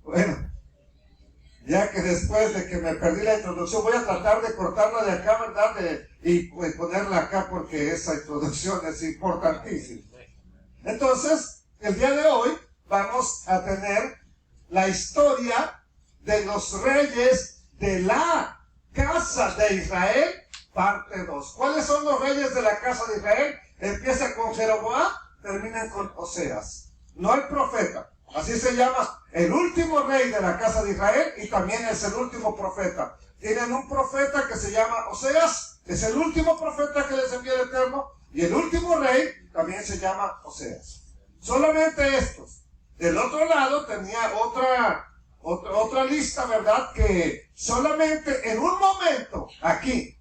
Bueno, ya que después de que me perdí la introducción, voy a tratar de cortarla de acá, ¿verdad? Y ponerla acá porque esa introducción es importantísima. Entonces, el día de hoy vamos a tener la historia de los reyes de la casa de Israel, parte 2. ¿Cuáles son los reyes de la casa de Israel? Empieza con Jeroboam, termina con Oseas. No el profeta. Así se llama el último rey de la casa de Israel y también es el último profeta. Tienen un profeta que se llama Oseas, es el último profeta que les envía el Eterno, y el último rey también se llama Oseas. Solamente estos. Del otro lado tenía otra lista, ¿verdad? Que solamente en un momento, aquí,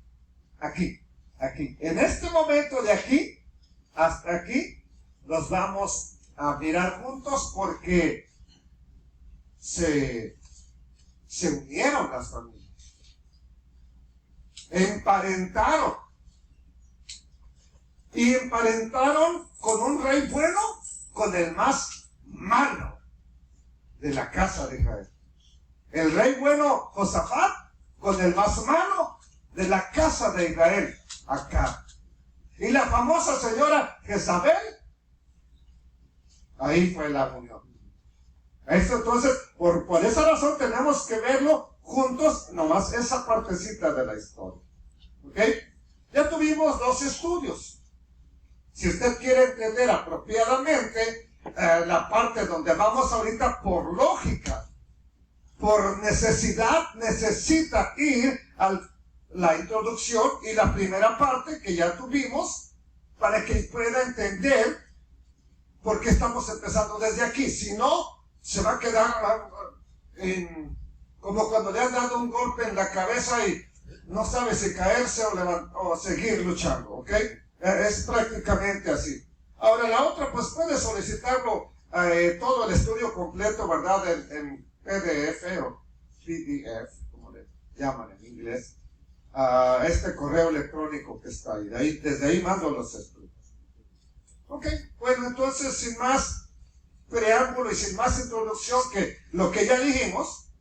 en este momento de aquí hasta aquí, los vamos a mirar juntos porque se unieron las familias, emparentaron con un rey bueno, con el más malo de la casa de Israel. El rey bueno Josafat con el más malo de la casa de Israel, Acab. Y la famosa señora Jezabel, ahí fue la unión. Esto entonces, por esa razón tenemos que verlo juntos, nomás esa partecita de la historia. ¿Ok? Ya tuvimos 2 estudios. Si usted quiere entender apropiadamente la parte donde vamos ahorita, por lógica, por necesidad, necesita ir a la introducción y la primera parte que ya tuvimos para que pueda entender por qué estamos empezando desde aquí. Si no, se va a quedar como cuando le han dado un golpe en la cabeza y no sabe si caerse o seguir luchando, ¿ok? Es prácticamente así. Ahora la otra, pues puede solicitarlo todo el estudio completo, ¿verdad? En PDF o PDF, como le llaman en inglés, a este correo electrónico que está ahí. Desde ahí mando los estudios. Ok, bueno, entonces sin más preámbulo y sin más introducción que lo que ya dijimos,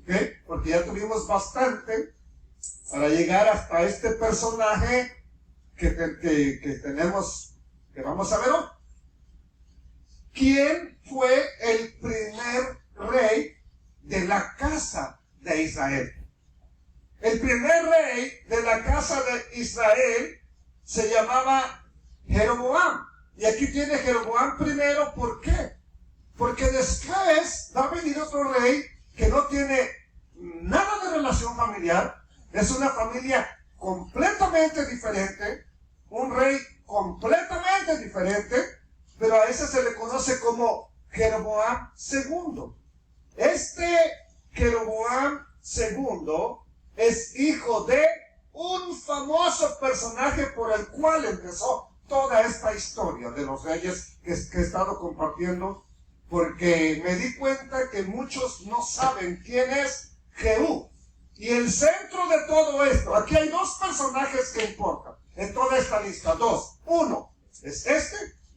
¿okay? Porque ya tuvimos bastante para llegar hasta este personaje que tenemos, que vamos a ver hoy. ¿Quién fue el primer rey de la casa de Israel? El primer rey de la casa de Israel se llamaba Jeroboam. Y aquí tiene Jeroboam primero, ¿por qué? Porque después va a venir otro rey que no tiene nada de relación familiar, es una familia completamente diferente, un rey completamente diferente, pero a ese se le conoce como Jeroboam II. Este Jeroboam II es hijo de un famoso personaje por el cual empezó toda esta historia de los reyes que he estado compartiendo, porque me di cuenta que muchos no saben quién es Jehú. Y el centro de todo esto, aquí hay 2 personajes que importan en toda esta lista, 2. Uno es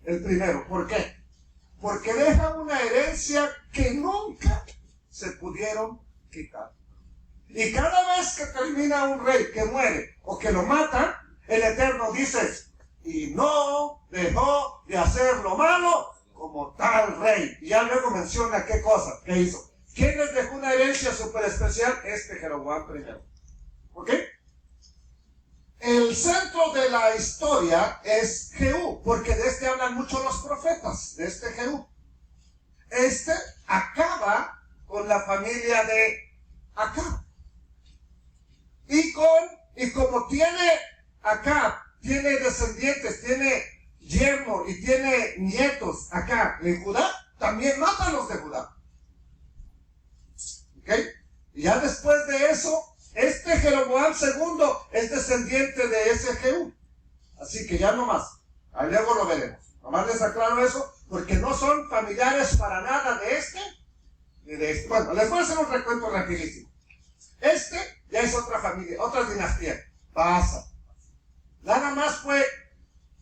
el primero. ¿Por qué? Porque deja una herencia que nunca se pudieron quitar. Y cada vez que termina un rey que muere o que lo mata, el Eterno dice: y no dejó de hacer lo malo como tal rey. Y ya luego menciona qué cosa, qué hizo. ¿Quién les dejó una herencia súper especial? Jeroboam primero. ¿Ok? El centro de la historia es Jehú, porque de este hablan mucho los profetas, de este Jehú. Este acaba con la familia de Acab. Y como tiene Acab, tiene descendientes, tiene yerno y tiene nietos acá en Judá, también mata a los de Judá. ¿Ok? Y ya después de eso, Jeroboam II es descendiente de ese Jehú. Así que ya no más. Ahí luego lo veremos. Nomás les aclaro eso, porque no son familiares para nada de ni de este. Bueno, les voy a hacer un recuento rapidísimo. Ya es otra familia, otra dinastía. Pasa. Nada más fue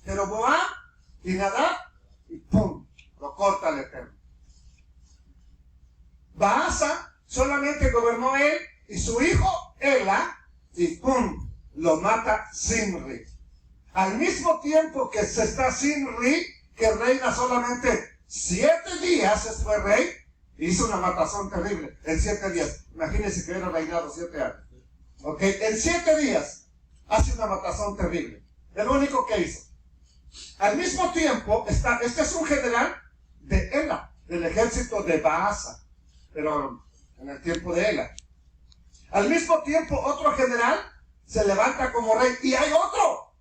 Jeroboam y Nadab y ¡pum! Lo corta el Eterno. Baasa solamente gobernó él y su hijo Ela, y ¡pum!, lo mata Zimri. Al mismo tiempo que se está Zimri, que reina solamente 7 días, fue rey, hizo una matazón terrible en 7 días. Imagínense que hubiera reinado 7 años. ¿Ok? En 7 días hace una matazón terrible. El único que hizo. Al mismo tiempo, este es un general de Ela, del ejército de Baasa, pero en el tiempo de Ela. Al mismo tiempo, otro general se levanta como rey, y hay otro,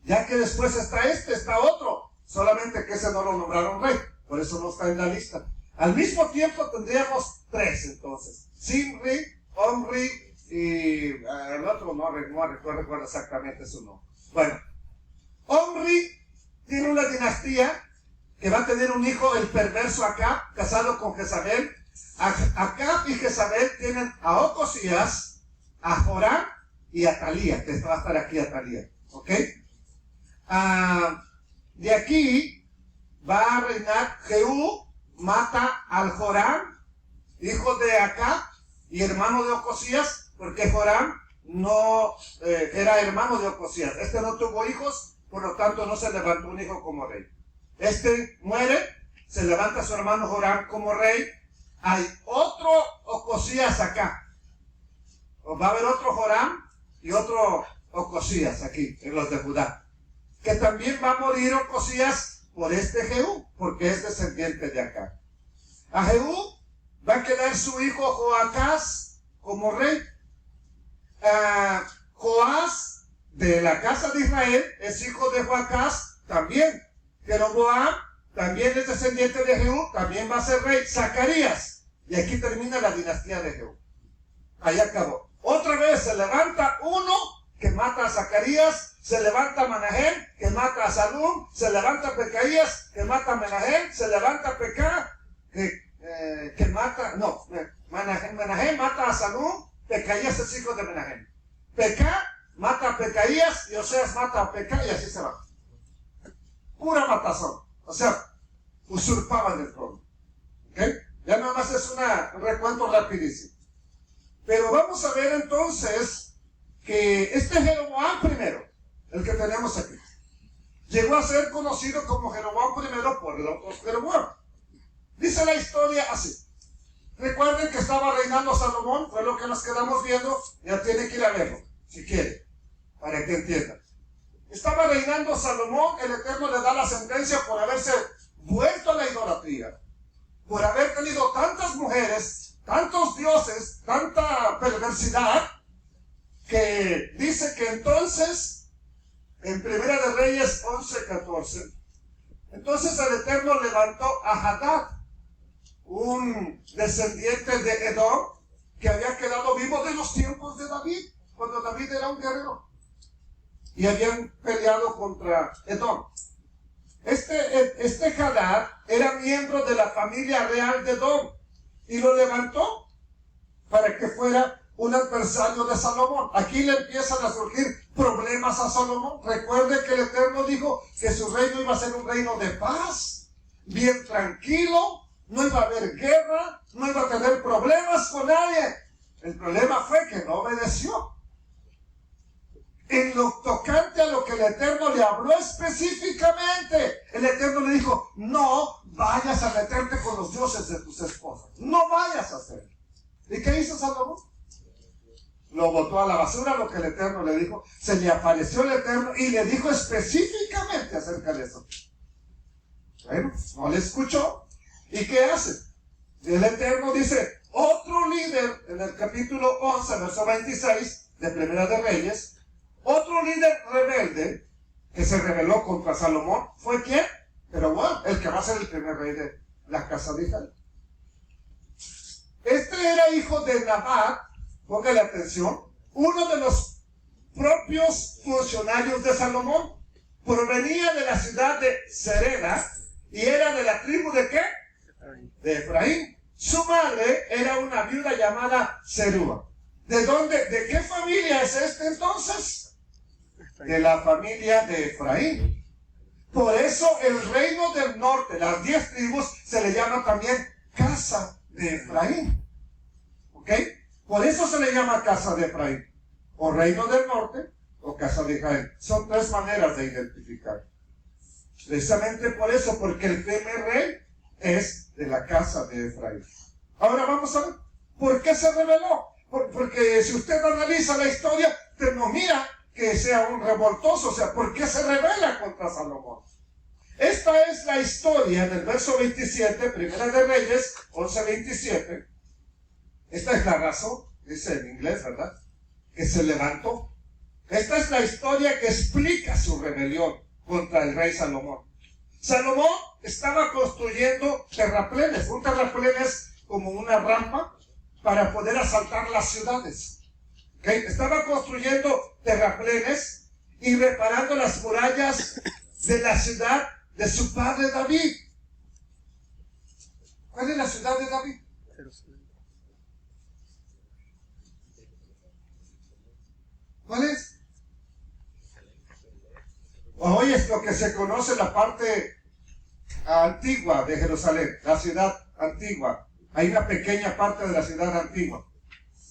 ya que después está otro, solamente que ese no lo nombraron rey, por eso no está en la lista. Al mismo tiempo tendríamos 3 entonces, Zimri, Omri y el otro no recuerdo exactamente su nombre. Bueno, Omri tiene una dinastía que va a tener un hijo, el perverso Acab, casado con Jezabel. Acab y Jezabel tienen a Ocosías, a Joram y a Talía, que va a estar aquí Atalía. ¿Ok? De aquí va a reinar Jehú, mata al Joram, hijo de Acab y hermano de Ocosías, porque Joram no era hermano de Ocosías. Este no tuvo hijos, por lo tanto no se levantó un hijo como rey. Este muere, se levanta su hermano Joram como rey. Hay otro Ocosías acá. Va a haber otro Joram y otro Ocosías aquí, en los de Judá. Que también va a morir Ocosías por este Jehú, porque es descendiente de acá. A Jehú va a quedar su hijo Joacás como rey. Joás, de la casa de Israel, es hijo de Joacás también. Jeroboam también es descendiente de Jehú, también va a ser rey. Zacarías, y aquí termina la dinastía de Jehú. Ahí acabó. Otra vez se levanta uno que mata a Zacarías, se levanta Menahem, que mata a Salum, se levanta Pecaías, que mata a Menahem, se levanta Pecá, que mata, no, Menahem mata a Salum, Pecaías es hijo de Menahem. Pecá mata a Pecaías y Oseas mata a Pecá, y así se va. Pura matazón. O sea, usurpaban el trono. ¿Ok? Ya nada más es un recuento rapidísimo. Pero vamos a ver entonces que este Jeroboam primero, el que tenemos aquí, llegó a ser conocido como Jeroboam primero por el otro Jeroboam. Dice la historia así. Recuerden que estaba reinando Salomón, fue lo que nos quedamos viendo, ya tiene que ir a verlo, si quiere, para que entiendan. Estaba reinando Salomón, el Eterno le da la sentencia por haberse vuelto a la idolatría, por haber tenido tantas mujeres, tantos dioses, tanta perversidad, que dice que entonces, en Primera de Reyes 11:14, entonces el Eterno levantó a Hadad, un descendiente de Edom, que había quedado vivo de los tiempos de David, cuando David era un guerrero. Y habían peleado contra Edom. Este Hadad era miembro de la familia real de Edom y lo levantó para que fuera un adversario de Salomón. Aquí le empiezan a surgir problemas a Salomón. Recuerde que el Eterno dijo que su reino iba a ser un reino de paz, bien tranquilo, no iba a haber guerra, no iba a tener problemas con nadie. El problema fue que no obedeció. En lo tocante a lo que el Eterno le habló específicamente, el Eterno le dijo: no vayas a meterte con los dioses de tus esposas, no vayas a hacer. ¿Y qué hizo Salomón? Lo botó a la basura, lo que el Eterno le dijo. Se le apareció el Eterno y le dijo específicamente acerca de eso. Bueno, no le escuchó. ¿Y qué hace? El Eterno dice: otro líder, en el capítulo 11, verso 26 de Primera de Reyes, otro líder rebelde que se rebeló contra Salomón, ¿fue quién? Pero bueno, el que va a ser el primer rey de la casa de Israel. Este era hijo de Nabat, póngale atención, uno de los propios funcionarios de Salomón. Provenía de la ciudad de Sereda y era de la tribu ¿de qué? De Efraín. Su madre era una viuda llamada Serúa. ¿De dónde? ¿De qué familia es este entonces? De la familia de Efraín. Por eso el reino del norte, las 10 tribus, se le llama también casa de Efraín. ¿Ok? Por eso se le llama casa de Efraín. O reino del norte o casa de Israel. Son tres maneras de identificar. Precisamente por eso, porque el primer rey es de la casa de Efraín. Ahora vamos a ver, ¿por qué se rebeló? Porque si usted analiza la historia, no mira que sea un revoltoso, o sea, ¿por qué se rebela contra Salomón? Esta es la historia en el verso 27, Primera de Reyes, 11:27. Esta es la razón, dice en inglés, ¿verdad? Que se levantó. Esta es la historia que explica su rebelión contra el rey Salomón. Salomón estaba construyendo terraplenes. Un terraplén es como una rampa para poder asaltar las ciudades. ¿Okay? Estaba construyendo terraplenes y reparando las murallas de la ciudad de su padre David. ¿Cuál es la ciudad de David? ¿Cuál es? Hoy es lo que se conoce la parte antigua de Jerusalén, la ciudad antigua. Hay una pequeña parte de la ciudad antigua.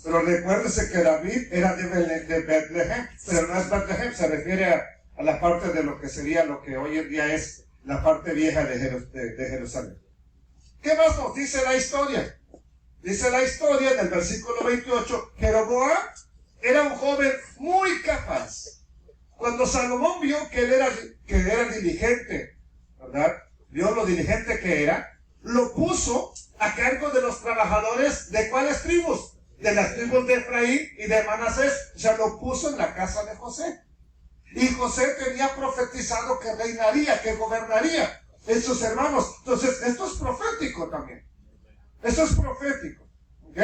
Pero recuérdese que David era de Betlehem, pero no es Betlehem, se refiere a la parte de lo que sería lo que hoy en día es la parte vieja de Jerusalén. ¿Qué más nos dice la historia? Dice la historia en el versículo 28, Jeroboam era un joven muy capaz. Cuando Salomón vio que él era diligente, ¿verdad? Vio lo diligente que era, lo puso a cargo de los trabajadores ¿de cuáles tribus? De las tribus de Efraín y de Manasés. O sea, lo puso en la casa de José. Y José tenía profetizado que reinaría, que gobernaría en sus hermanos. Entonces, esto es profético también. Esto es profético. ¿Ok?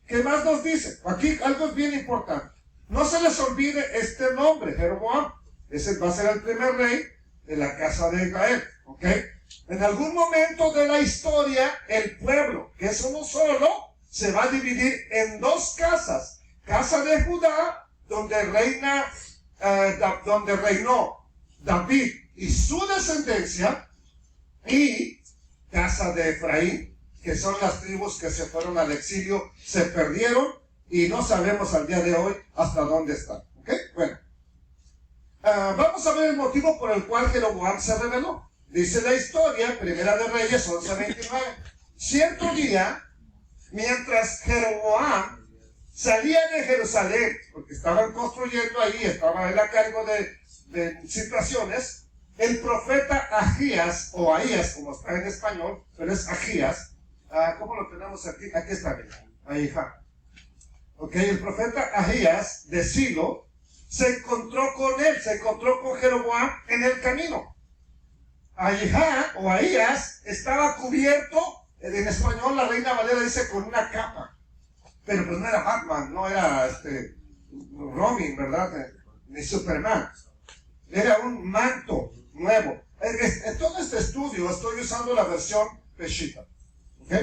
¿Qué más nos dice? Aquí algo es bien importante. No se les olvide este nombre, Jeroboam. Ese va a ser el primer rey de la casa de Israel. ¿Ok? En algún momento de la historia, el pueblo, que es uno solo, se va a dividir en dos casas. Casa de Judá, donde reinó David y su descendencia, y casa de Efraín, que son las tribus que se fueron al exilio, se perdieron y no sabemos al día de hoy hasta dónde están. ¿Ok? Bueno. Vamos a ver el motivo por el cual Jeroboam se rebeló. Dice la historia, Primera de Reyes 11:29. Cierto día, mientras Jeroboam salía de Jerusalén, porque estaban construyendo ahí, estaba él a cargo de situaciones, el profeta Ahías, o Ahías, como está en español, pero es Ahías. ¿Cómo lo tenemos aquí? Aquí está bien. Ahí está. Ok, el profeta Ahías de Silo se encontró con Jeroboam en el camino. Ahías estaba cubierto, en español la Reina Valera dice con una capa, pero pues no era Batman, no era Robin, ¿verdad? Ni Superman. Era un manto nuevo. En todo este estudio estoy usando la versión Peshitta. ¿Ok?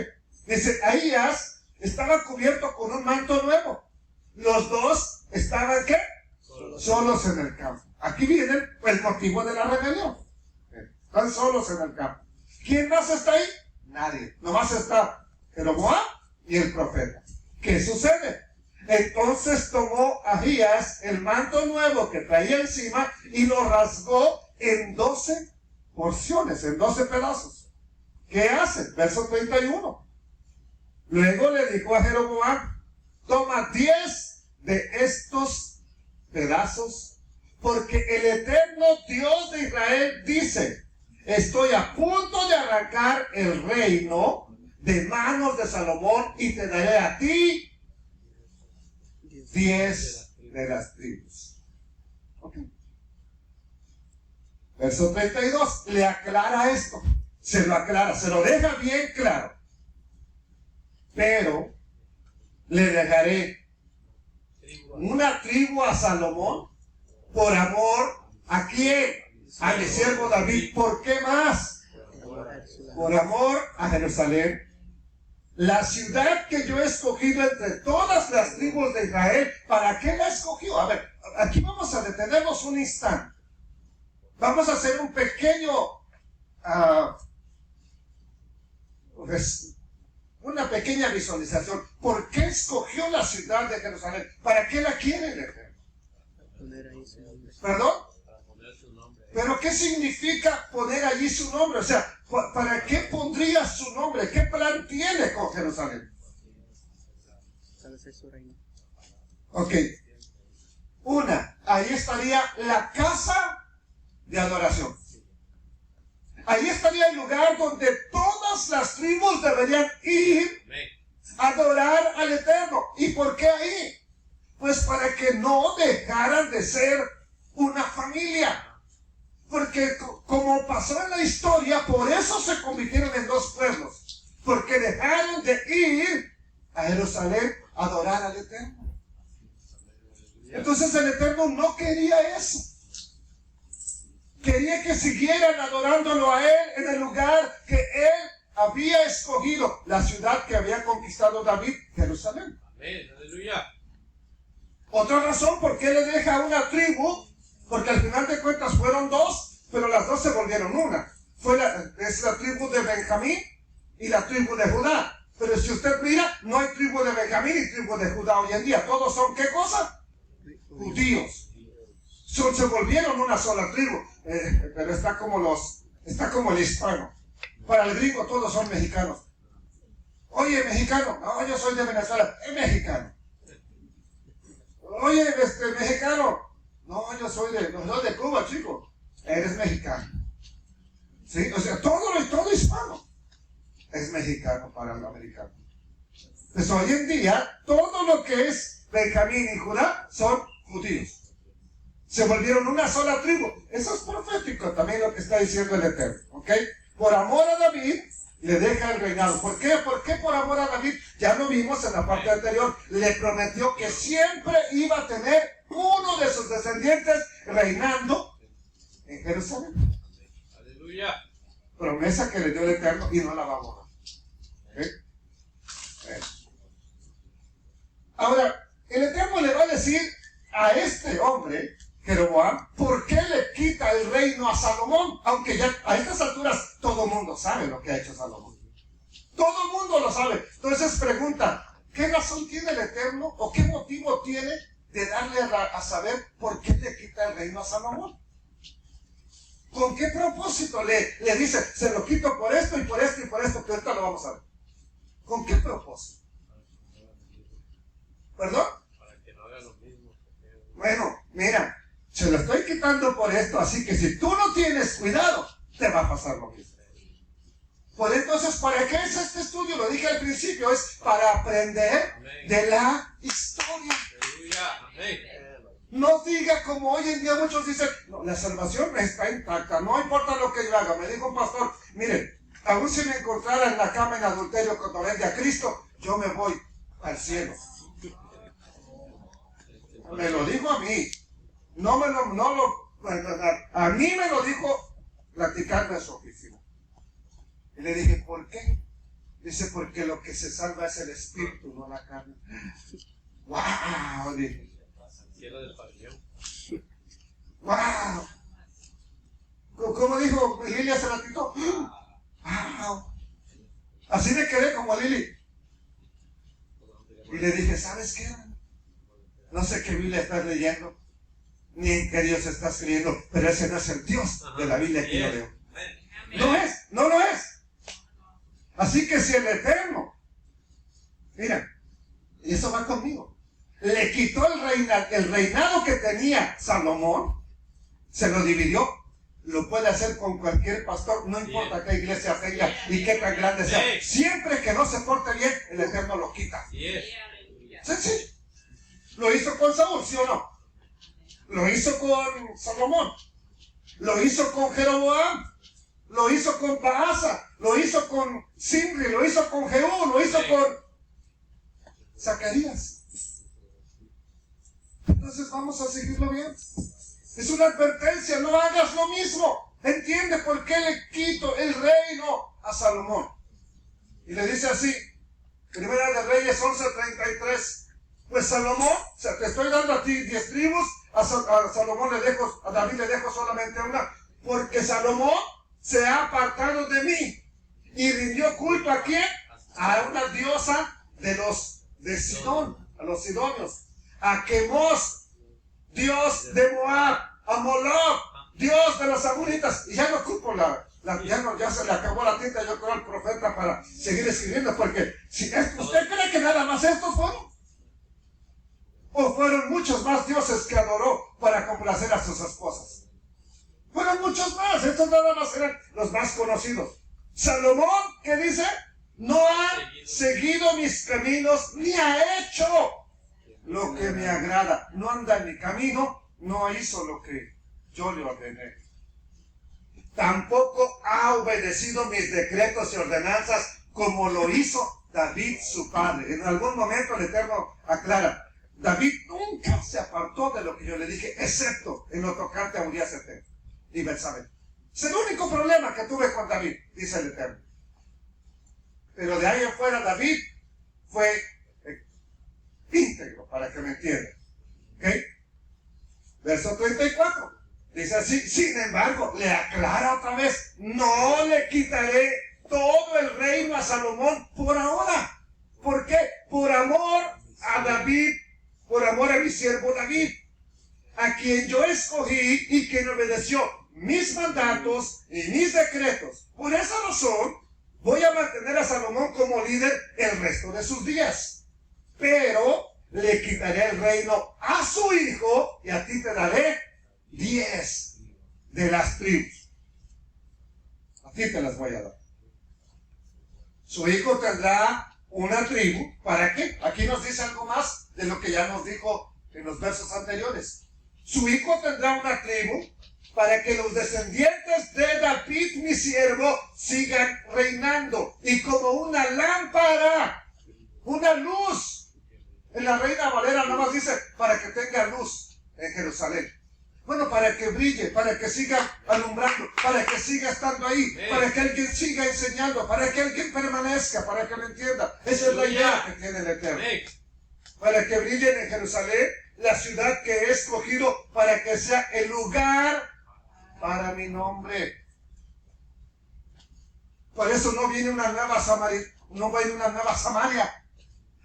Dice, Ahías estaba cubierto con un manto nuevo. Los dos estaban, ¿qué? Solos en el campo. Aquí viene el motivo de la rebelión. Están solos en el campo. ¿Quién más está ahí? Nadie. Nomás está Jeroboam y el profeta. ¿Qué sucede? Entonces tomó Ahías el manto nuevo que traía encima y lo rasgó en 12 porciones, en 12 pedazos. ¿Qué hace? Verso 31. Luego le dijo a Jeroboam, toma 10 de estos pedazos, porque el eterno Dios de Israel dice, estoy a punto de arrancar el reino de manos de Salomón y te daré a ti 10 de las tribus. Okay. Verso 32 le aclara esto, se lo aclara, se lo deja bien claro. Pero le dejaré una tribu a Salomón por amor a quién, a mi siervo David. ¿Por qué más? Por amor a Jerusalén, la ciudad que yo he escogido entre todas las tribus de Israel. ¿Para qué la escogió? A ver, aquí vamos a detenernos un instante. Vamos a hacer un pequeño una pequeña visualización. ¿Por qué escogió la ciudad de Jerusalén? ¿Para qué la quiere el Eterno? ¿Perdón? ¿Pero qué significa poner allí su nombre? O sea, ¿para qué pondría su nombre? ¿Qué plan tiene con Jerusalén? Ok. Ahí estaría la casa de adoración. Ahí estaría el lugar donde todas las tribus deberían ir a adorar al Eterno. ¿Y por qué ahí? Pues para que no dejaran de ser una familia. Porque como pasó en la historia, por eso se convirtieron en dos pueblos. Porque dejaron de ir a Jerusalén a adorar al Eterno. Entonces el Eterno no quería eso. Quería que siguieran adorándolo a Él en el lugar que Él había escogido, la ciudad que había conquistado David, Jerusalén. Amén, aleluya. Otra razón por qué le deja una tribu, porque al final de cuentas fueron dos, pero las dos se volvieron una. Es la tribu de Benjamín y la tribu de Judá. Pero si usted mira, no hay tribu de Benjamín y tribu de Judá hoy en día. Todos son, ¿qué cosa? Judíos. Se volvieron una sola tribu. Pero está como el hispano. Para el gringo todos son mexicanos. Oye, mexicano. No, yo soy de Venezuela. Es mexicano. Oye, mexicano. No, yo soy de Cuba, chico. Eres mexicano. ¿Sí? O sea, todo hispano es mexicano para el americano. Pues hoy en día, todo lo que es Benjamín y Judá son judíos. Se volvieron una sola tribu. Eso es profético también lo que está diciendo el Eterno. ¿Ok? Por amor a David, le deja el reinado. ¿Por qué? ¿Por qué por amor a David? Ya lo vimos en la parte anterior. Le prometió que siempre iba a tener uno de sus descendientes reinando en Jerusalén. Aleluya. Promesa que le dio el Eterno y no la va a borrar. ¿Okay? Ahora, el Eterno le va a decir a este hombre, Jeroboam, ¿por qué le quita el reino a Salomón? Aunque ya a estas alturas todo el mundo sabe lo que ha hecho Salomón. Todo el mundo lo sabe. Entonces pregunta, ¿qué razón tiene el Eterno o qué motivo tiene de darle a saber por qué le quita el reino a Salomón? ¿Con qué propósito le dice, se lo quito por esto y por esto y por esto? Que ahorita lo vamos a ver. ¿Con qué propósito? ¿Perdón? Para que no haga lo mismo. Bueno, mira, se lo estoy quitando por esto, así que si tú no tienes cuidado, te va a pasar lo mismo. Pues entonces, ¿para qué es este estudio? Lo dije al principio, es para aprender de la historia. No diga como hoy en día muchos dicen, no, la salvación está intacta, no importa lo que yo haga. Me dijo un pastor, miren, aún si me encontrara en la cama en adulterio cuando venga a Cristo, yo me voy al cielo. Me lo dijo a mí. A mí me lo dijo platicando en su oficina. Y le dije, ¿por qué? Dice, porque lo que se salva es el espíritu, no la carne. ¡Wow! Dije. Cielo del pabellón. ¡Wow! ¿Cómo dijo Lili hace ratito? ¡Wow! Así me quedé como Lili. Y le dije, ¿sabes qué? No sé qué Biblia estás leyendo, ni en qué Dios estás creyendo, pero ese no es el Dios de la Biblia que yo leo. No lo es. Así que si el Eterno, mira, y eso va conmigo, le quitó el reinado que tenía Salomón, se lo dividió, lo puede hacer con cualquier pastor, no importa qué iglesia tenga y qué tan grande sea. Siempre que no se porte bien, el Eterno lo quita. Sí. Lo hizo con Saúl, ¿sí o no? Lo hizo con Salomón. Lo hizo con Jeroboam. Lo hizo con Baasa. Lo hizo con Simri. Lo hizo con Jehú. Lo hizo con Zacarías. Entonces vamos a seguirlo bien. Es una advertencia. No hagas lo mismo. Entiende por qué le quito el reino a Salomón. Y le dice así. Primera de Reyes 11:33. Pues Salomón, o sea, te estoy dando a ti 10 tribus, a David le dejo solamente una, porque Salomón se ha apartado de mí y rindió culto ¿a quién? a una diosa de Sidón, a los sidonios, a Quemos, dios de Moab, a Moloch, dios de los amonitas. Y ya no ocupo ya se le acabó la tinta, yo creo, al profeta para seguir escribiendo, porque ¿usted cree que nada más estos fueron? ¿O fueron muchos más dioses que adoró para complacer a sus esposas? Fueron muchos más, estos nada más eran los más conocidos. Salomón, ¿qué dice? No ha seguido mis caminos, ni ha hecho lo que me agrada. No anda en mi camino, no hizo lo que yo le ordené. Tampoco ha obedecido mis decretos y ordenanzas como lo hizo David su padre. En algún momento el Eterno aclara, David nunca se apartó de lo que yo le dije, excepto en lo tocante a Urías Eteo y Betsabé. Es el único problema que tuve con David, dice el Eterno. Pero de ahí en fuera David fue íntegro, para que me entiendan. ¿Ok? Verso 34. Dice así, sin embargo, le aclara otra vez, no le quitaré todo el reino a Salomón por ahora. ¿Por qué? Por amor a David, por amor a mi siervo David, a quien yo escogí y quien obedeció mis mandatos y mis decretos. Por esa razón, voy a mantener a Salomón como líder el resto de sus días. Pero le quitaré el reino a su hijo y a ti te daré 10 de las tribus. A ti te las voy a dar. Su hijo tendrá una tribu. ¿Para qué? Aquí nos dice algo más de lo que ya nos dijo en los versos anteriores. Su hijo tendrá una tribu para que los descendientes de David, mi siervo, sigan reinando. Y como una lámpara, una luz. En la Reina Valera nada más dice, para que tenga luz en Jerusalén. Bueno, para que brille, para que siga alumbrando, para que siga estando ahí, para que alguien siga enseñando, para que alguien permanezca, para que lo entienda. Esa es la idea que tiene el Eterno. Para que brillen en Jerusalén, la ciudad que he escogido para que sea el lugar para mi nombre. Por eso no viene una nueva Samaria, no viene una nueva Samaria.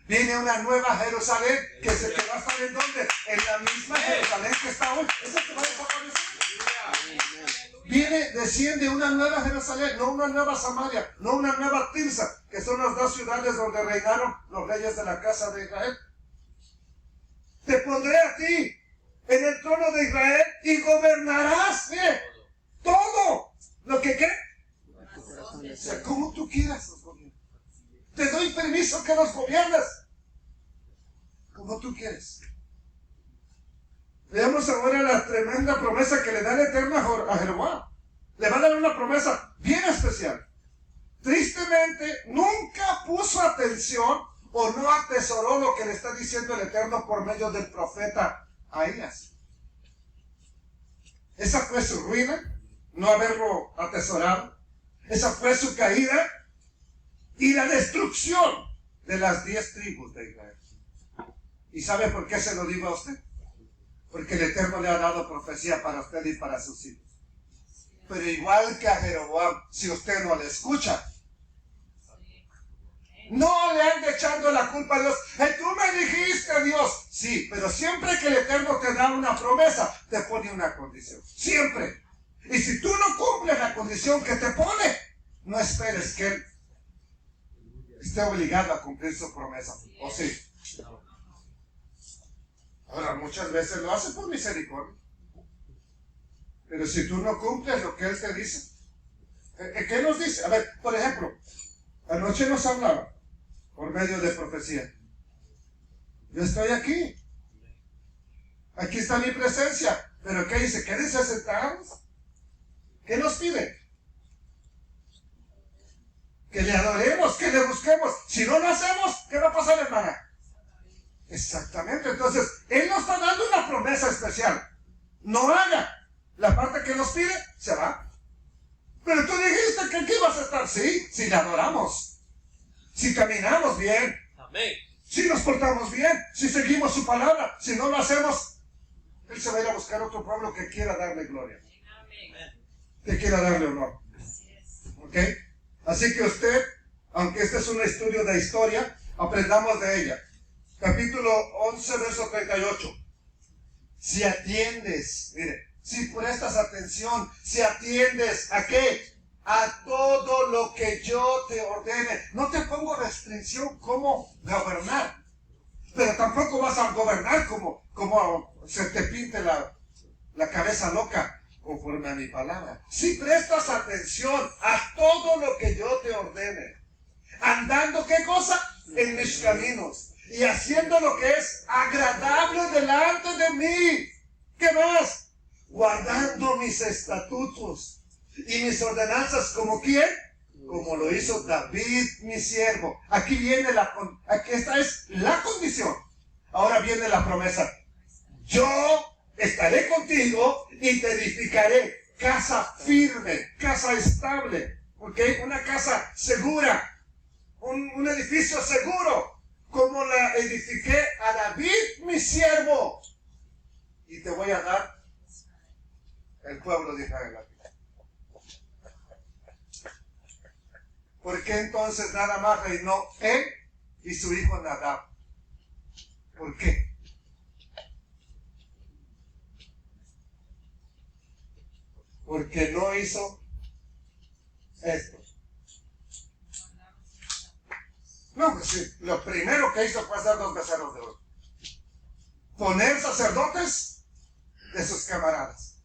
Viene una nueva Jerusalén que va a estar en donde, en la misma Jerusalén que está hoy. Esa que va a desaparecer. Desciende una nueva Jerusalén, no una nueva Samaria, no una nueva Tirsa, que son las dos ciudades donde reinaron los reyes de la casa de Israel. Te pondré a ti en el trono de Israel y gobernarás todo lo que qué. O sea, como tú quieras los gobiernos. Te doy permiso que los gobiernes como tú quieres. Veamos ahora la tremenda promesa que le da el Eterno a Jeroboam. Le va a dar una promesa bien especial. Tristemente, nunca puso atención o no atesoró lo que le está diciendo el Eterno por medio del profeta Ahías. Esa fue su ruina, no haberlo atesorado. Esa fue su caída y la destrucción de las 10 tribus de Israel. ¿Y sabe por qué se lo digo a usted? Porque el Eterno le ha dado profecía para usted y para sus hijos. Pero igual que a Jeroboam, si usted no le escucha, no le ande echando la culpa a Dios. Tú me dijiste, Dios. Sí, pero siempre que el Eterno te da una promesa, te pone una condición. Siempre. Y si tú no cumples la condición que te pone, no esperes que Él esté obligado a cumplir su promesa. ¿O sí? Ahora, muchas veces lo hace por misericordia. Pero si tú no cumples lo que Él te dice, ¿qué nos dice? A ver, por ejemplo, anoche nos hablaba por medio de profecía. Yo estoy aquí. Aquí está mi presencia. ¿Pero qué dice? ¿Quédense sentados? ¿Qué nos pide? Que le adoremos, que le busquemos. Si no lo hacemos, ¿qué va a pasar, hermana? Exactamente. Entonces, Él nos está dando una promesa especial. No haga la parte que nos pide, se va. Pero tú dijiste que aquí vas a estar. Sí, si le adoramos, si caminamos bien, amén, si nos portamos bien, si seguimos su palabra. Si no lo hacemos, Él se va a ir a buscar otro pueblo que quiera darle gloria, que quiera darle honor. ¿Ok? Así que usted aunque este es un estudio de historia, aprendamos de ella. Capítulo 11, verso 38. Si atiendes, mire, si prestas atención, si atiendes ¿a qué? A todo lo que yo te ordene. No te pongo restricción cómo gobernar, pero tampoco vas a gobernar como se te pinte la cabeza loca conforme a mi palabra. Si prestas atención a todo lo que yo te ordene, andando, ¿qué cosa? En mis caminos y haciendo lo que es agradable delante de mí. ¿Qué más? Guardando mis estatutos y mis ordenanzas, ¿como quién? Como lo hizo David, mi siervo. Aquí viene esta es la condición. Ahora viene la promesa. Yo estaré contigo y te edificaré casa firme, casa estable, ¿ok? Una casa segura, un edificio seguro, como la edifiqué a David, mi siervo. Y te voy a dar el pueblo de Israel. ¿Por qué entonces nada más reinó él y su hijo Nadab? ¿Por qué? Porque no hizo esto. No, pues sí, lo primero que hizo fue hacer 2 becerros de oro. Poner sacerdotes de sus camaradas.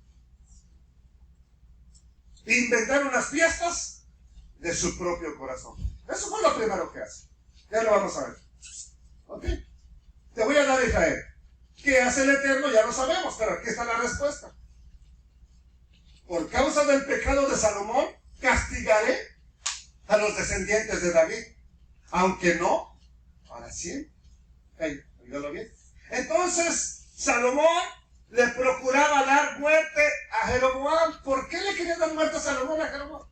Inventar unas fiestas de su propio corazón. Eso fue lo primero que hace. Ya lo vamos a ver. ¿Ok? Te voy a dar Israel. ¿Qué hace el Eterno? Ya lo sabemos, pero aquí está la respuesta. Por causa del pecado de Salomón, castigaré a los descendientes de David, aunque no para siempre. Oídalo bien. Entonces, Salomón le procuraba dar muerte a Jeroboam. ¿Por qué le quería dar muerte a Salomón a Jeroboam?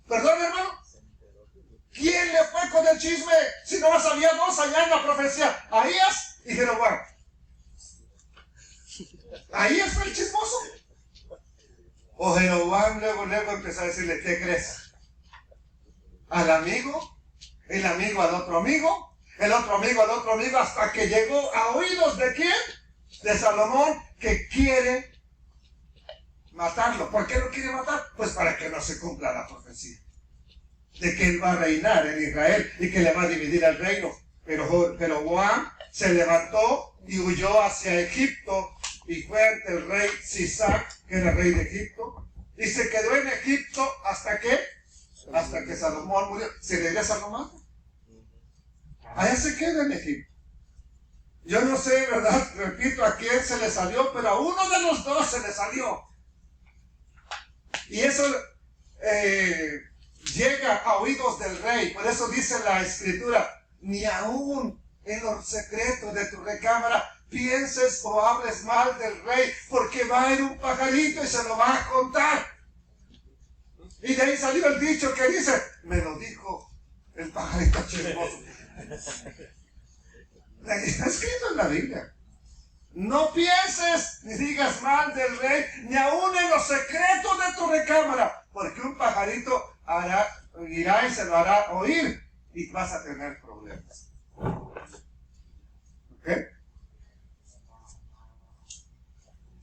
¿Perdón, hermano? ¿Quién le fue con el chisme? Si no más había 2 allá en la profecía, Ahías y Jeroboam. Ahías fue el chismoso. O Jeroboam luego empezó a decirle, ¿qué crees? Al amigo, el amigo al otro amigo, el otro amigo al otro amigo, hasta que llegó a oídos ¿de quién? De Salomón, que quiere matarlo. ¿Por qué lo quiere matar? Pues para que no se cumpla la profecía de que él va a reinar en Israel y que le va a dividir el reino. Pero Jeroboam se levantó y huyó hacia Egipto y fue ante el rey Sisac, que era rey de Egipto, y se quedó en Egipto hasta que Salomón murió. Se regresa a Salomón. Allá se queda en Egipto. Yo no sé, ¿verdad? Repito, a quién se le salió, pero a uno de los 2 se le salió. Y eso llega a oídos del rey. Por eso dice la escritura, ni aún en los secretos de tu recámara pienses o hables mal del rey, porque va a ir un pajarito y se lo va a contar. Y de ahí salió el dicho que dice, me lo dijo el pajarito chismoso. Está escrito en la Biblia. No pienses ni digas mal del rey, ni aún en los secretos de tu recámara, porque un pajarito irá y se lo hará oír y vas a tener problemas. ¿Ok?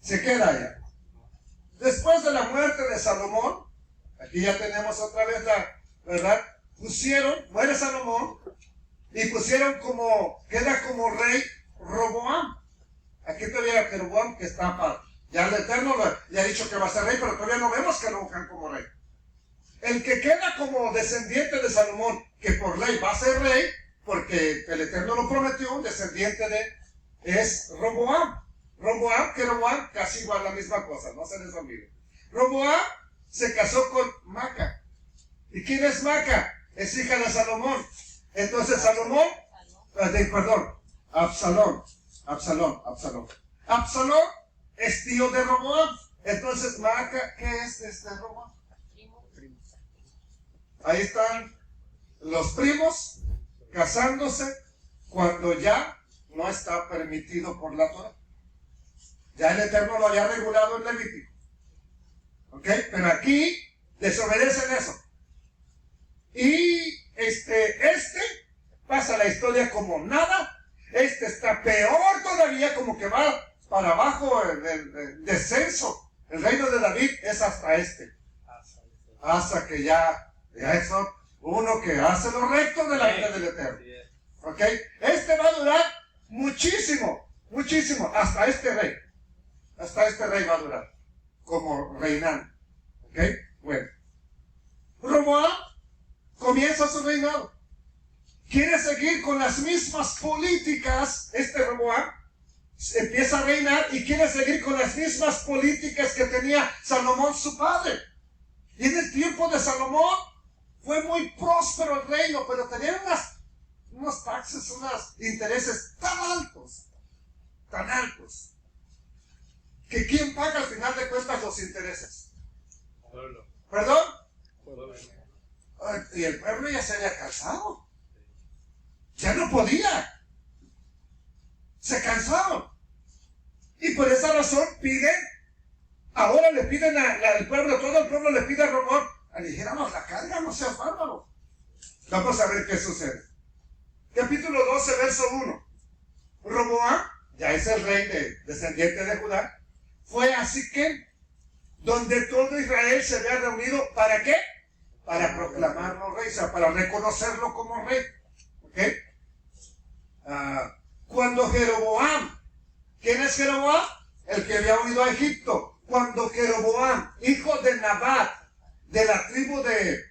Se queda allá. Después de la muerte de Salomón, aquí ya tenemos otra vez ¿verdad? Muere Salomón y pusieron queda como rey Roboam. Aquí todavía Jeroboam que está para. Ya el Eterno le ha dicho que va a ser rey, pero todavía no vemos que lo buscan como rey. El que queda como descendiente de Salomón, que por ley va a ser rey, porque el Eterno lo prometió, un descendiente es Roboam. Jeroboam, casi igual la misma cosa, no se les olvide. Roboam se casó con Maca. ¿Y quién es Maca? Es hija de Salomón. Entonces Absalón es tío de Roboam. Entonces Maca, ¿qué es este Roboam? Ahí están los primos casándose cuando ya no está permitido por la Torah. Ya el Eterno lo había regulado en Levítico. ¿Ok? Pero aquí desobedecen eso. Y este pasa la historia como nada. Este está peor todavía, como que va para abajo el descenso. El reino de David es hasta hasta que ya es uno que hace lo recto delante del Eterno. ¿Ok? Este va a durar muchísimo, hasta este rey va a durar como reinante. ¿Ok? Bueno, Roboam comienza su reinado. Quiere seguir con las mismas políticas. Roboam empieza a reinar y quiere seguir con las mismas políticas que tenía Salomón su padre. Y en el tiempo de Salomón fue muy próspero el reino, pero tenía unos taxes, unos intereses tan altos, que ¿quién paga al final de cuentas los intereses? Pueblo. ¿Perdón? Pueblo. Y el pueblo ya se había cansado. Ya no podía. Se cansaron. Y por esa razón ahora le piden al pueblo, todo el pueblo le pide a Roboam, aligeramos la carga, no seas bárbaro. Vamos a ver qué sucede. Capítulo 12, verso 1. Roboam, ya es el rey descendiente de Judá, fue a Siquem, donde todo Israel se había reunido. ¿Para qué? Para proclamarlo rey, o sea, para reconocerlo como rey. ¿Ok? Cuando Jeroboam, ¿quién es Jeroboam? El que había huido a Egipto. Cuando Jeroboam, hijo de Nabat, de la tribu de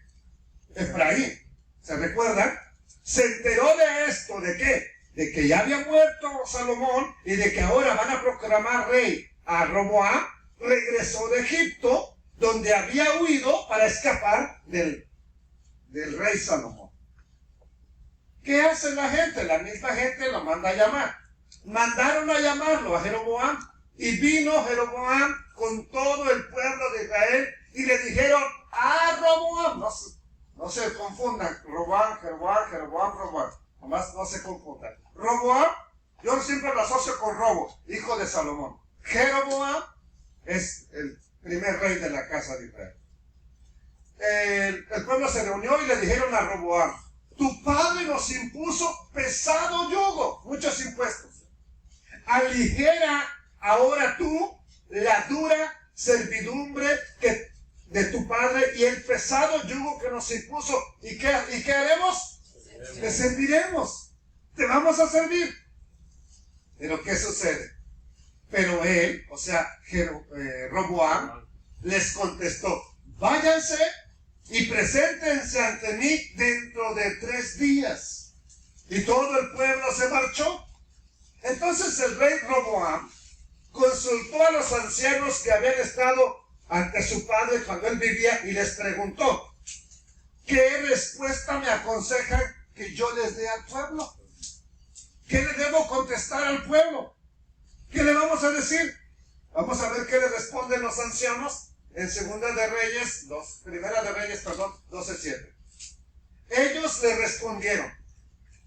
Efraín, ¿se recuerdan? Se enteró de esto. ¿De qué? De que ya había muerto Salomón y de que ahora van a proclamar rey a Roboam. Regresó de Egipto, donde había huido para escapar del rey Salomón. ¿Qué hace la gente? La misma gente lo manda a llamar. Mandaron a llamarlo a Jeroboam, y vino Jeroboam con todo el pueblo de Israel y le dijeron a Roboam, no se confundan, Roboam, nomás no se confundan. Roboam, yo siempre lo asocio con Robo, hijo de Salomón. Jeroboam es el primer rey de la casa de Israel. El pueblo se reunió y le dijeron a Roboam: tu padre nos impuso pesado yugo, muchos impuestos. Aligera ahora tú la dura servidumbre de tu padre y el pesado yugo que nos impuso. ¿Y qué haremos? Te serviremos. Te vamos a servir. Pero ¿qué sucede? Pero él, o sea, Roboam, les contestó: váyanse y preséntense ante mí dentro de 3 días. Y todo el pueblo se marchó. Entonces el rey Roboam consultó a los ancianos que habían estado ante su padre cuando él vivía y les preguntó: ¿qué respuesta me aconsejan que yo les dé al pueblo? ¿Qué le debo contestar al pueblo? ¿Qué le vamos a decir? Vamos a ver qué le responden los ancianos en Primera de Reyes, 12:7. Ellos le respondieron: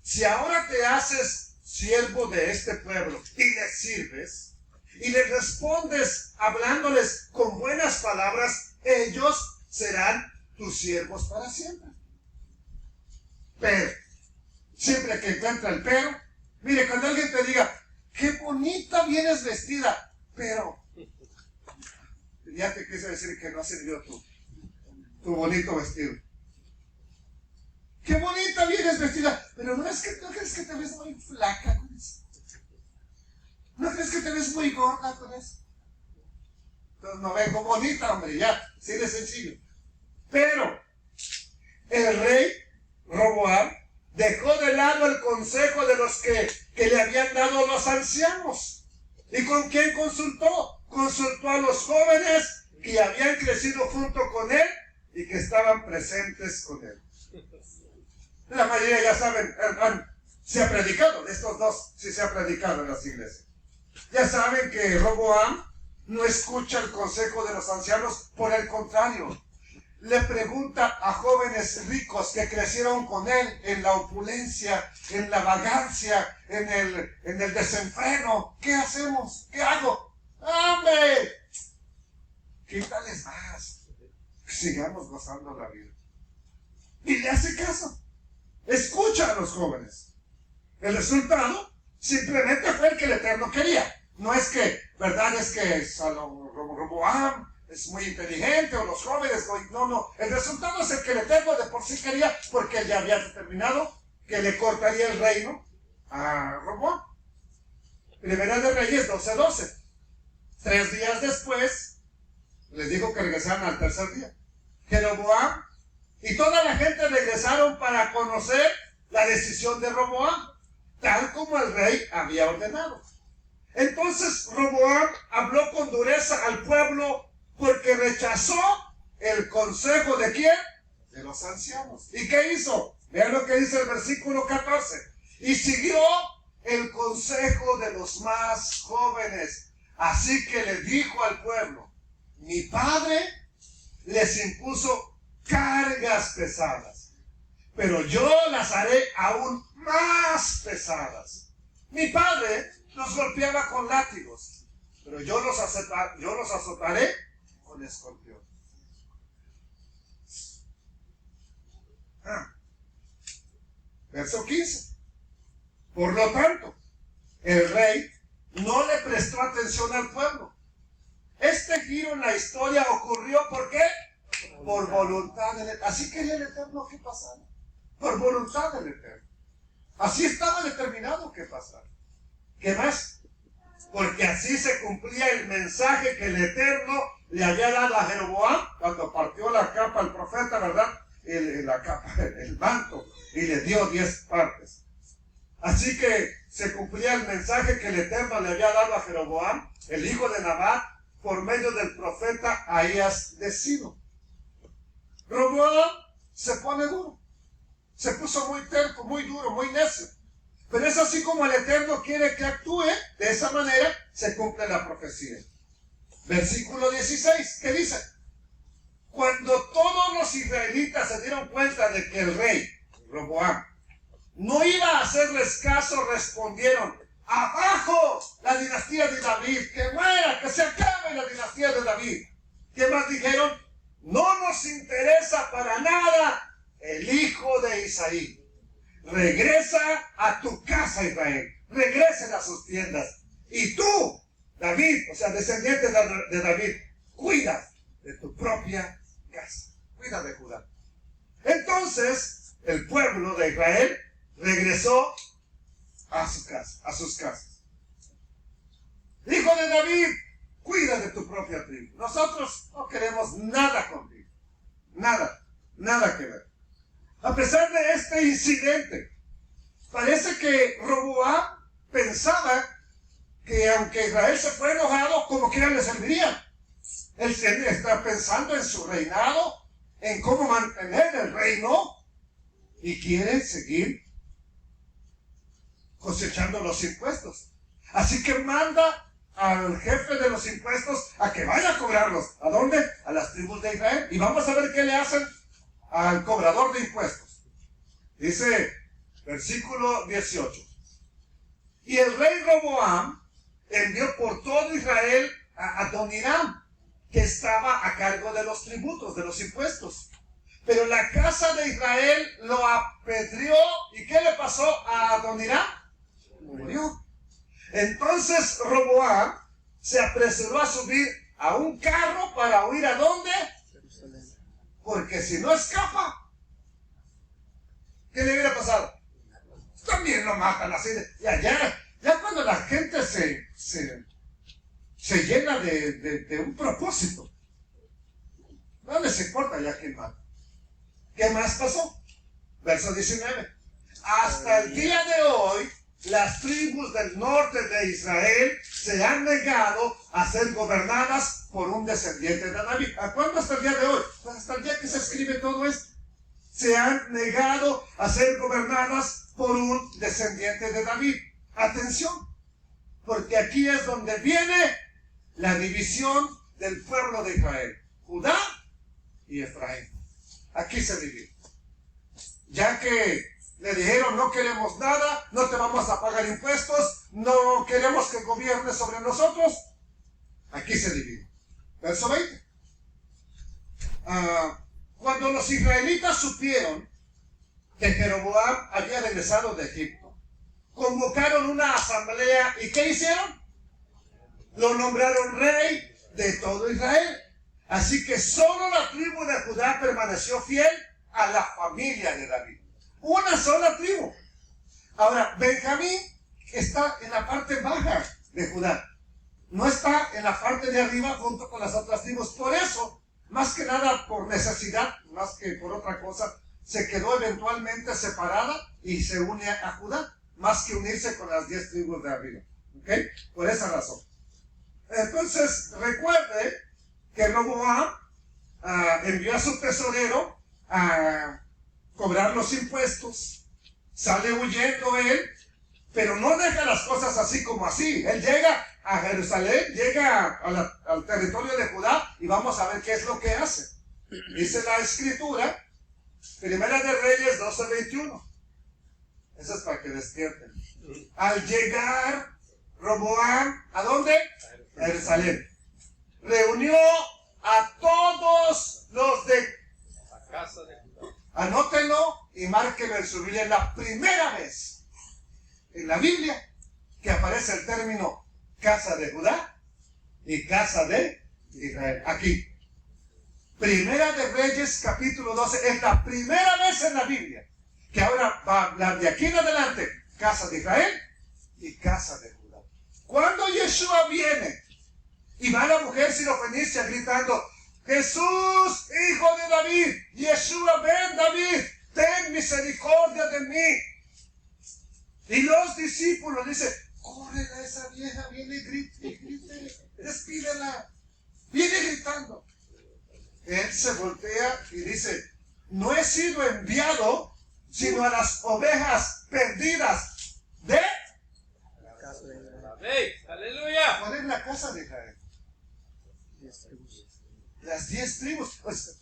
si ahora te haces siervo de este pueblo y les sirves y les respondes hablándoles con buenas palabras, ellos serán tus siervos para siempre. Pero, siempre que encuentra el pero, mire, cuando alguien te diga: qué bonita vienes vestida, pero ya te quise decir que no sirvió tu bonito vestido. Qué bonita vienes vestida, pero ¿no crees que te ves muy flaca con eso? ¿No crees que te ves muy gorda con eso? Entonces no vengo bonita, hombre, ya, así de sencillo. Pero el rey Roboam dejó de lado el consejo de los que le habían dado los ancianos. ¿Y con quién consultó? Consultó a los jóvenes que habían crecido junto con él y que estaban presentes con él. La mayoría ya saben, se ha predicado, de estos dos sí se ha predicado en las iglesias. Ya saben que Roboam no escucha el consejo de los ancianos, por el contrario, le pregunta a jóvenes ricos que crecieron con él en la opulencia, en la vagancia, en el desenfreno: ¿qué hacemos? ¿Qué hago? ¡Hombre! Quítales más. Sigamos gozando la vida. y le hace caso. Escucha a los jóvenes. El resultado simplemente fue el que el Eterno quería. No es que, ¿verdad? Es que Roboam es muy inteligente o los jóvenes. No. El resultado es el que el Eterno de por sí quería, porque él ya había determinado que le cortaría el reino a Roboam. Primera de Reyes 12:12. 3 días después, les dijo que regresaran al tercer día. Jeroboam y toda la gente regresaron para conocer la decisión de Roboam, tal como el rey había ordenado. Entonces Roboam habló con dureza al pueblo porque rechazó el consejo ¿de quién? De los ancianos. ¿Y qué hizo? Vean lo que dice el versículo 14. Y siguió el consejo de los más jóvenes. Así que le dijo al pueblo: mi padre les impuso cargas pesadas, pero yo las haré aún más pesadas. Mi padre los golpeaba con látigos, pero yo los azotaré con escorpión. Verso 15. Por lo tanto, el rey no le prestó atención al pueblo. Este giro en la historia ocurrió ¿por qué? Por voluntad del Eterno. Así quería el Eterno que pasara. Por voluntad del Eterno. Así estaba determinado que pasara. ¿Qué más? Porque así se cumplía el mensaje que el Eterno le había dado a Jeroboam cuando partió la capa al profeta, ¿verdad? El manto, y le dio 10 partes. Así que se cumplía el mensaje que el Eterno le había dado a Jeroboam, el hijo de Nabat, por medio del profeta Ahías de Silo. Roboam se pone duro. Se puso muy terco, muy duro, muy necio. Pero es así como el Eterno quiere que actúe. De esa manera se cumple la profecía. Versículo 16, ¿qué dice? Cuando todos los israelitas se dieron cuenta de que el rey, Roboam, no iba a hacerles caso, respondieron: ¡abajo la dinastía de David! ¡Que muera, que se acabe la dinastía de David! ¿Qué más dijeron? No nos interesa para nada el hijo de Isaí. Regresa a tu casa, Israel. Regresen a sus tiendas. Y tú, David, o sea, descendiente de David, cuida de tu propia casa. Cuida de Judá. Entonces, el pueblo de Israel regresó a su casa, a sus casas. Hijo de David, cuida de tu propia tribu. Nosotros no queremos nada contigo. Nada que ver. A pesar de este incidente, parece que Roboam pensaba que aunque Israel se fue enojado, como quiera le serviría. Él está pensando en su reinado, en cómo mantener el reino, y quiere seguir cosechando los impuestos. Así que manda al jefe de los impuestos a que vaya a cobrarlos. ¿A dónde? A las tribus de Israel. Y vamos a ver qué le hacen al cobrador de impuestos. Dice, versículo 18. Y el rey Roboam envió por todo Israel a Adoniram, que estaba a cargo de los tributos, de los impuestos. Pero la casa de Israel lo apedreó. ¿Y qué le pasó a Adoniram? Murió. Entonces Roboam se apresuró a subir a un carro para huir ¿a dónde? Porque si no escapa, ¿qué le hubiera pasado? También lo matan así. Ya cuando la gente se llena de un propósito, no les importa ya quién mata. ¿Qué más pasó? Verso 19. Hasta el día de hoy, las tribus del norte de Israel se han negado a ser gobernadas por un descendiente de David. ¿A cuándo hasta el día de hoy? Pues hasta el día que se escribe todo esto. Se han negado a ser gobernadas por un descendiente de David. Atención, porque aquí es donde viene la división del pueblo de Israel. Judá y Efraín. Aquí se divide. Ya que le dijeron: no queremos nada, no te vamos a pagar impuestos, no queremos que gobiernes sobre nosotros. Aquí se divide. Verso 20. cuando los israelitas supieron que Jeroboam había regresado de Egipto, convocaron una asamblea y ¿qué hicieron? Lo nombraron rey de todo Israel. Así que solo la tribu de Judá permaneció fiel a la familia de David. Una sola tribu. Ahora, Benjamín está en la parte baja de Judá. No está en la parte de arriba junto con las otras tribus. Por eso, más que nada por necesidad, más que por otra cosa, se quedó eventualmente separada y se une a Judá, más que unirse con las 10 tribus de arriba. ¿Ok? Por esa razón. Entonces, recuerde que Roboam envió a su tesorero a cobrar los impuestos. Sale huyendo él, pero no deja las cosas así como así. Él llega a Jerusalén, llega al territorio de Judá y vamos a ver qué es lo que hace. Dice la escritura, Primera de Reyes 12:21. Eso es para que despierten. Al llegar Roboam, ¿a dónde? A Jerusalén. Reunió a todos los de La casa de Judá. Anótenlo y márquenlo en su Biblia. Es la primera vez en la Biblia que aparece el término casa de Judá y casa de Israel. Aquí. Primera de Reyes, capítulo 12. Es la primera vez en la Biblia que ahora va a hablar de aquí en adelante casa de Israel y casa de Judá. Cuando Yeshua viene y va la mujer sirofenicia gritando: Jesús, hijo de David, Yeshua, ven David, ten misericordia de mí. Y los discípulos dicen: córrele a esa vieja, viene, grite, despídela, viene gritando. Él se voltea y dice: no he sido enviado sino a las ovejas perdidas de La casa de Israel. Amén. Aleluya. ¿Cuál es la casa de Israel? Las 10 tribus. Pues,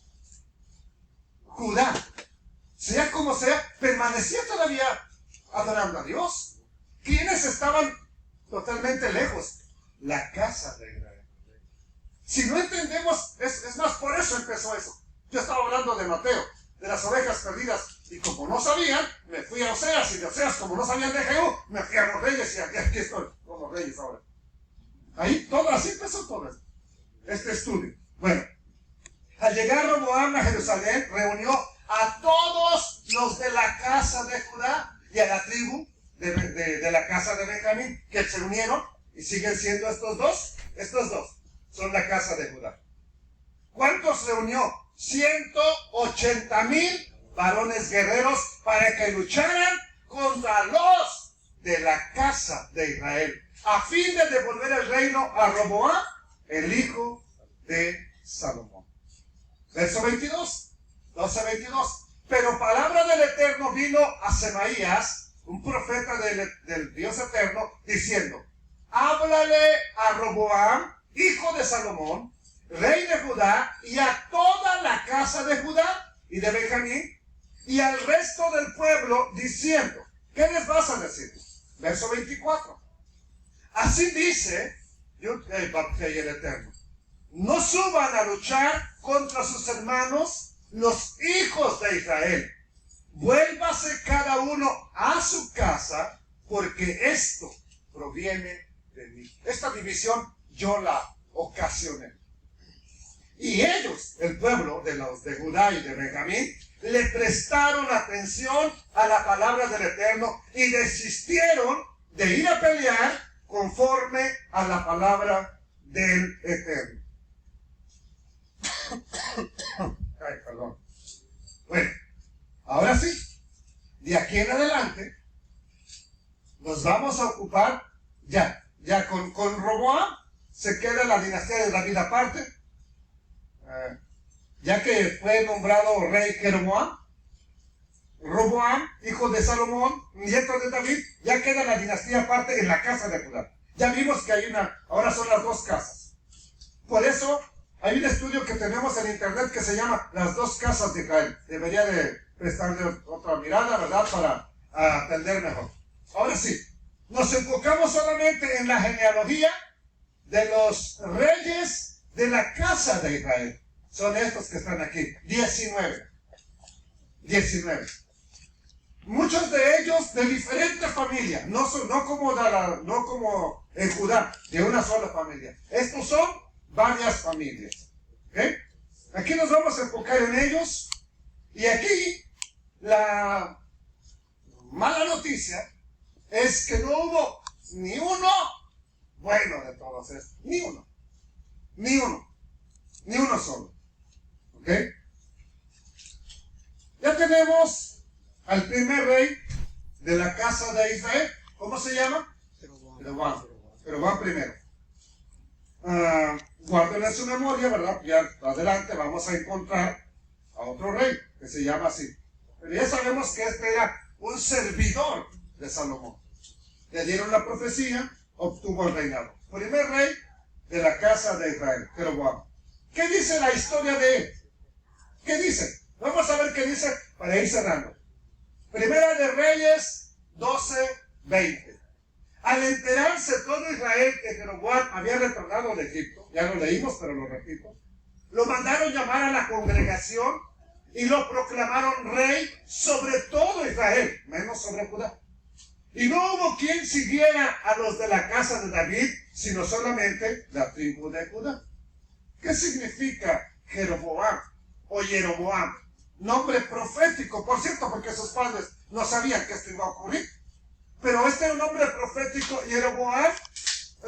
Judá, sea como sea, permanecía todavía adorando a Dios. ¿Quiénes estaban totalmente lejos? La casa de Israel. Si no entendemos, es más, por eso empezó eso. Yo estaba hablando de Mateo, de las ovejas perdidas, y como no sabían, me fui a Oseas, y de Oseas, como no sabían de Jehú, me fui a los reyes, y aquí estoy con los reyes ahora. Ahí todo, así empezó todo esto, este estudio. Bueno, al llegar Roboam a Jerusalén, reunió a todos los de la casa de Judá y a la tribu de la casa de Benjamín, que se unieron y siguen siendo estos dos son la casa de Judá. ¿Cuántos reunió? 180,000 varones guerreros para que lucharan contra los de la casa de Israel, a fin de devolver el reino a Roboam, el hijo de Salomón. Verso 22, 12:22. Pero palabra del Eterno vino a Semaías, un profeta del Dios Eterno, diciendo: háblale a Roboam, hijo de Salomón, rey de Judá, y a toda la casa de Judá y de Benjamín, y al resto del pueblo, diciendo, ¿qué les vas a decir? Verso 24. Así dice el Eterno: no suban a luchar contra sus hermanos, los hijos de Israel. Vuélvase cada uno a su casa, porque esto proviene de mí. Esta división yo la ocasioné. Y ellos, el pueblo de los de Judá y de Benjamín, le prestaron atención a la palabra del Eterno y desistieron de ir a pelear conforme a la palabra del Eterno. Ay, perdón. Bueno, ahora sí, de aquí en adelante nos vamos a ocupar ya con Roboam. Se queda la dinastía de David aparte, ya que fue nombrado rey Jeroboam. Roboam, hijo de Salomón, nieto de David, ya queda la dinastía aparte en la casa de Judá. Ya vimos que hay ahora son las dos casas. Por eso hay un estudio que tenemos en internet que se llama Las dos casas de Israel. Debería de prestarle otra mirada, ¿verdad? Para atender mejor. Ahora sí, nos enfocamos solamente en la genealogía de los reyes de la casa de Israel. son estos que están aquí. 19. Muchos de ellos de diferentes familias, no como en Judá, de una sola familia. Estos son varias familias. ¿Okay? Aquí nos vamos a enfocar en ellos. Y aquí la mala noticia es que no hubo ni uno bueno de todos estos. Ni uno solo. ¿Ok? Ya tenemos al primer rey de la casa de Israel. ¿Cómo se llama? Jeroboam primero. Guarden en su memoria, ¿verdad? Ya adelante vamos a encontrar a otro rey que se llama así. Pero ya sabemos que este era un servidor de Salomón. Le dieron la profecía, obtuvo el reinado. Primer rey de la casa de Israel, Jeroboam. ¿Qué dice la historia de él? ¿Qué dice? Vamos a ver qué dice para ir cerrando. Primera de Reyes 12:20. Al enterarse todo Israel que Jeroboam había retornado de Egipto, ya lo leímos pero lo repito, lo mandaron llamar a la congregación y lo proclamaron rey sobre todo Israel, menos sobre Judá. Y no hubo quien siguiera a los de la casa de David, sino solamente la tribu de Judá. ¿Qué significa Jeroboam o Jeroboam? Nombre profético, por cierto, porque sus padres no sabían que esto iba a ocurrir. Pero este es un nombre profético. Jeroboam,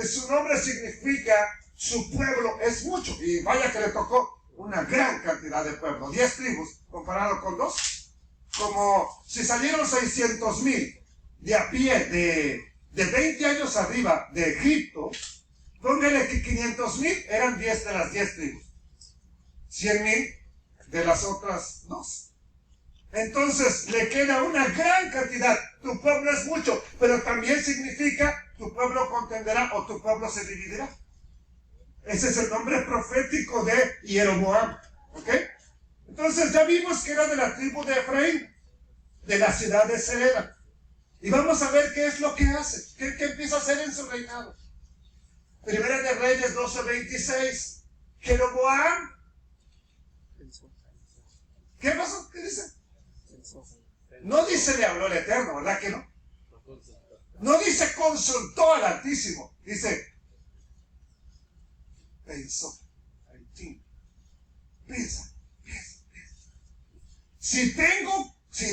su nombre significa su pueblo es mucho. Y vaya que le tocó una gran cantidad de pueblos. 10 tribus comparado con 2. Como si salieron 600,000 de a pie de 20 años arriba de Egipto, póngale que 500,000 eran 10 de las 10 tribus. 100,000 de las otras 2. Entonces le queda una gran cantidad. Tu pueblo es mucho, pero también significa tu pueblo contenderá o tu pueblo se dividirá. Ese es el nombre profético de Jeroboam. ¿Ok? Entonces ya vimos que era de la tribu de Efraín, de la ciudad de Sereda. Y vamos a ver qué es lo que hace, qué empieza a hacer en su reinado. Primera de Reyes 12:26. Jeroboam. ¿Qué pasó? ¿Qué dice? No dice le habló el Eterno, ¿verdad que no? No dice consultó al Altísimo. Dice pensó. Piensa. Si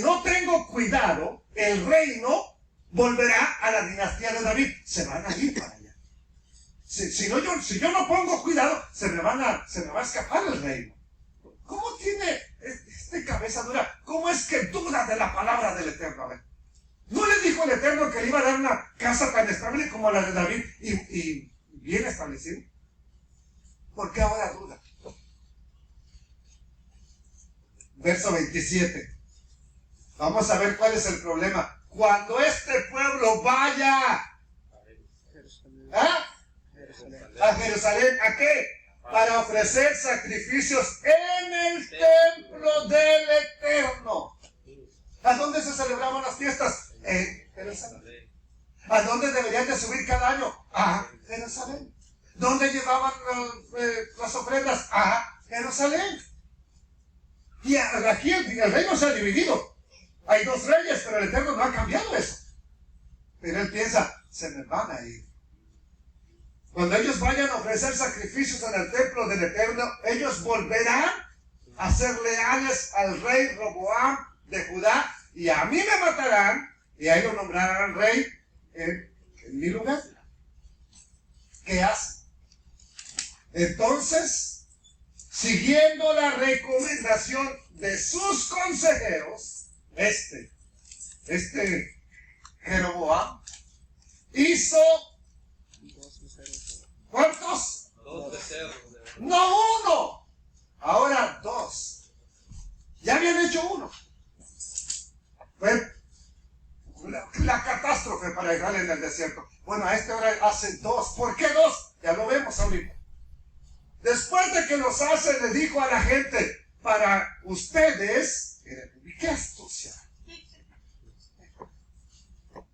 no tengo cuidado, el reino volverá a la dinastía de David. Se van a ir para allá. Si yo no pongo cuidado, se me va a escapar el reino. ¿Cómo tiene este cabeza dura? ¿Cómo es que duda de la palabra del Eterno? A ver, ¿no le dijo el Eterno que le iba a dar una casa tan estable como la de David y bien establecida? ¿Por qué ahora duda? Verso 27. Vamos a ver cuál es el problema. Cuando este pueblo vaya a Jerusalén, ¿a qué? Para ofrecer sacrificios en el templo del Eterno. ¿A dónde se celebraban las fiestas? En Jerusalén. ¿A dónde deberían de subir cada año? A Jerusalén. ¿Dónde llevaban las ofrendas? A Jerusalén. Y aquí el reino se ha dividido. Hay 2 reyes, pero el Eterno no ha cambiado eso. Pero él piensa, se me van a ir. Cuando ellos vayan a ofrecer sacrificios en el templo del Eterno, ellos volverán a ser leales al rey Roboam de Judá, y a mí me matarán, y a él lo nombrarán rey en mi lugar. ¿Qué hace? Entonces, siguiendo la recomendación de sus consejeros, este Jeroboam hizo ¿cuántos? 2 becerros. No 1, ahora 2. Ya habían hecho 1. Fue la catástrofe para Israel en el desierto. Bueno, a esta hora hacen 2. ¿Por qué 2? Ya lo vemos ahorita. Después de que los hace, le dijo a la gente, para ustedes, qué astucia,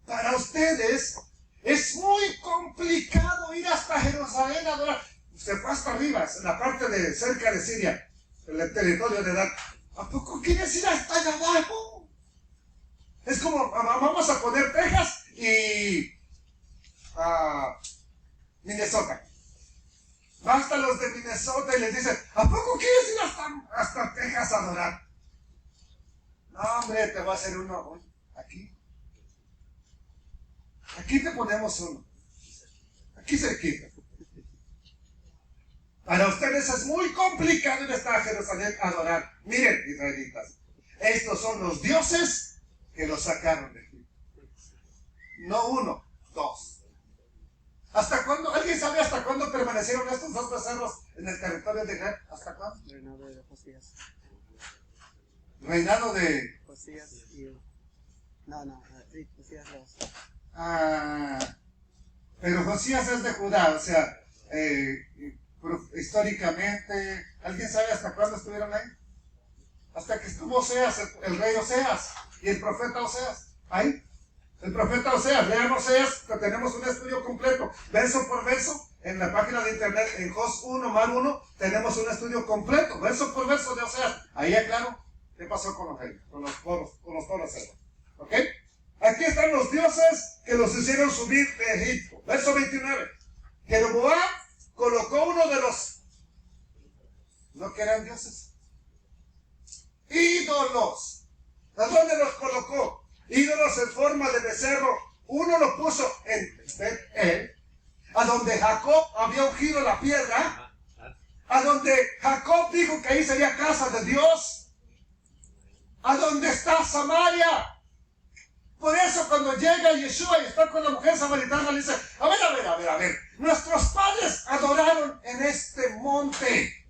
para ustedes es muy complicado ir hasta Jerusalén a adorar. Se fue hasta arriba, en la parte de cerca de Siria. el territorio de Dan. ¿A poco quieres ir hasta allá abajo? Es como, vamos a poner Texas y Minnesota. Basta los de Minnesota y les dicen, ¿a poco quieres ir hasta Texas a adorar? No, hombre, te voy a hacer uno aquí. Aquí te ponemos uno. Aquí cerquita. Para ustedes es muy complicado ir hasta Jerusalén a adorar. Miren, israelitas, estos son los dioses que los sacaron de Egipto. No uno, dos. ¿Hasta cuándo? ¿Alguien sabe hasta cuándo permanecieron estos dos becerros en el territorio de Israel? ¿Hasta cuándo? Reinado de Josías. Reinado de... Josías y... sí, Josías los... pero Josías es de Judá, o sea, históricamente, ¿alguien sabe hasta cuándo estuvieron ahí? Hasta que estuvo Oseas, el rey Oseas y el profeta Oseas. Ahí, el profeta Oseas, lean Oseas, que tenemos un estudio completo, verso por verso, en la página de internet, en Jos 1+1, tenemos un estudio completo, verso por verso de Oseas. Ahí aclaro qué pasó con los reyes, con los toros cerdos. ¿Ok? Aquí están los dioses que los hicieron subir de Egipto. Verso 29. Jeroboam colocó uno de los, no que eran dioses, ídolos. ¿A dónde los colocó? Ídolos en forma de becerro. Uno lo puso en Betel, a donde Jacob había ungido la piedra, a donde Jacob dijo que ahí sería casa de Dios, a donde está Samaria. Por eso cuando llega Yeshua y está con la mujer samaritana, le dice, a ver, nuestros padres adoraron en este monte.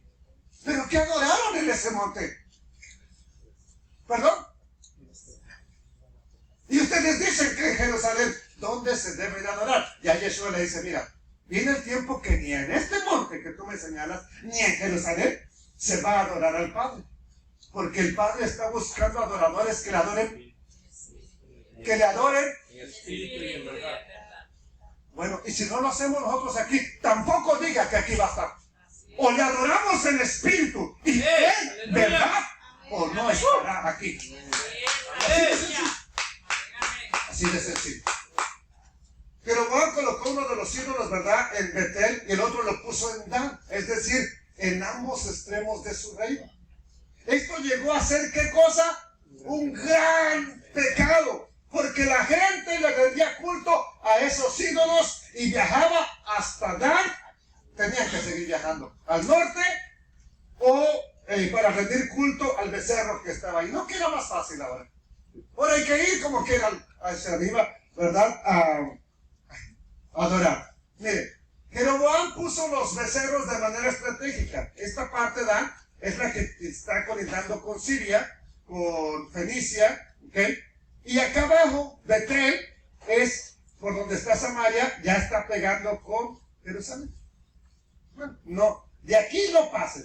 ¿Pero qué adoraron en ese monte? ¿Perdón? Y ustedes dicen que en Jerusalén, ¿dónde se debe de adorar? Y a Yeshua le dice, mira, viene el tiempo que ni en este monte que tú me señalas, ni en Jerusalén, se va a adorar al Padre. Porque el Padre está buscando adoradores que le adoren. Que le adoren En espíritu y en verdad. Bueno, y si no lo hacemos nosotros aquí, tampoco diga que aquí va a estar. O le adoramos en espíritu y en verdad, o no estará aquí. Así de sencillo. Jeroboam colocó uno de los ídolos, ¿verdad?, en Betel, y el otro lo puso en Dan, es decir, en ambos extremos de su reino. Esto llegó a ser, ¿qué cosa? Un gran pecado. Porque la gente le rendía culto a esos ídolos y viajaba hasta Dan. Tenían que seguir viajando al norte o para rendir culto al becerro que estaba ahí. No que era más fácil ahora. Ahora hay que ir como quieran hacia arriba, ¿verdad? A adorar. Mire, Jeroboam puso los becerros de manera estratégica. Esta parte, Dan, es la que está colindando con Siria, con Fenicia, ¿ok? Y acá abajo, Betel, es por donde está Samaria, ya está pegando con Jerusalén. Bueno, no, de aquí no pasen.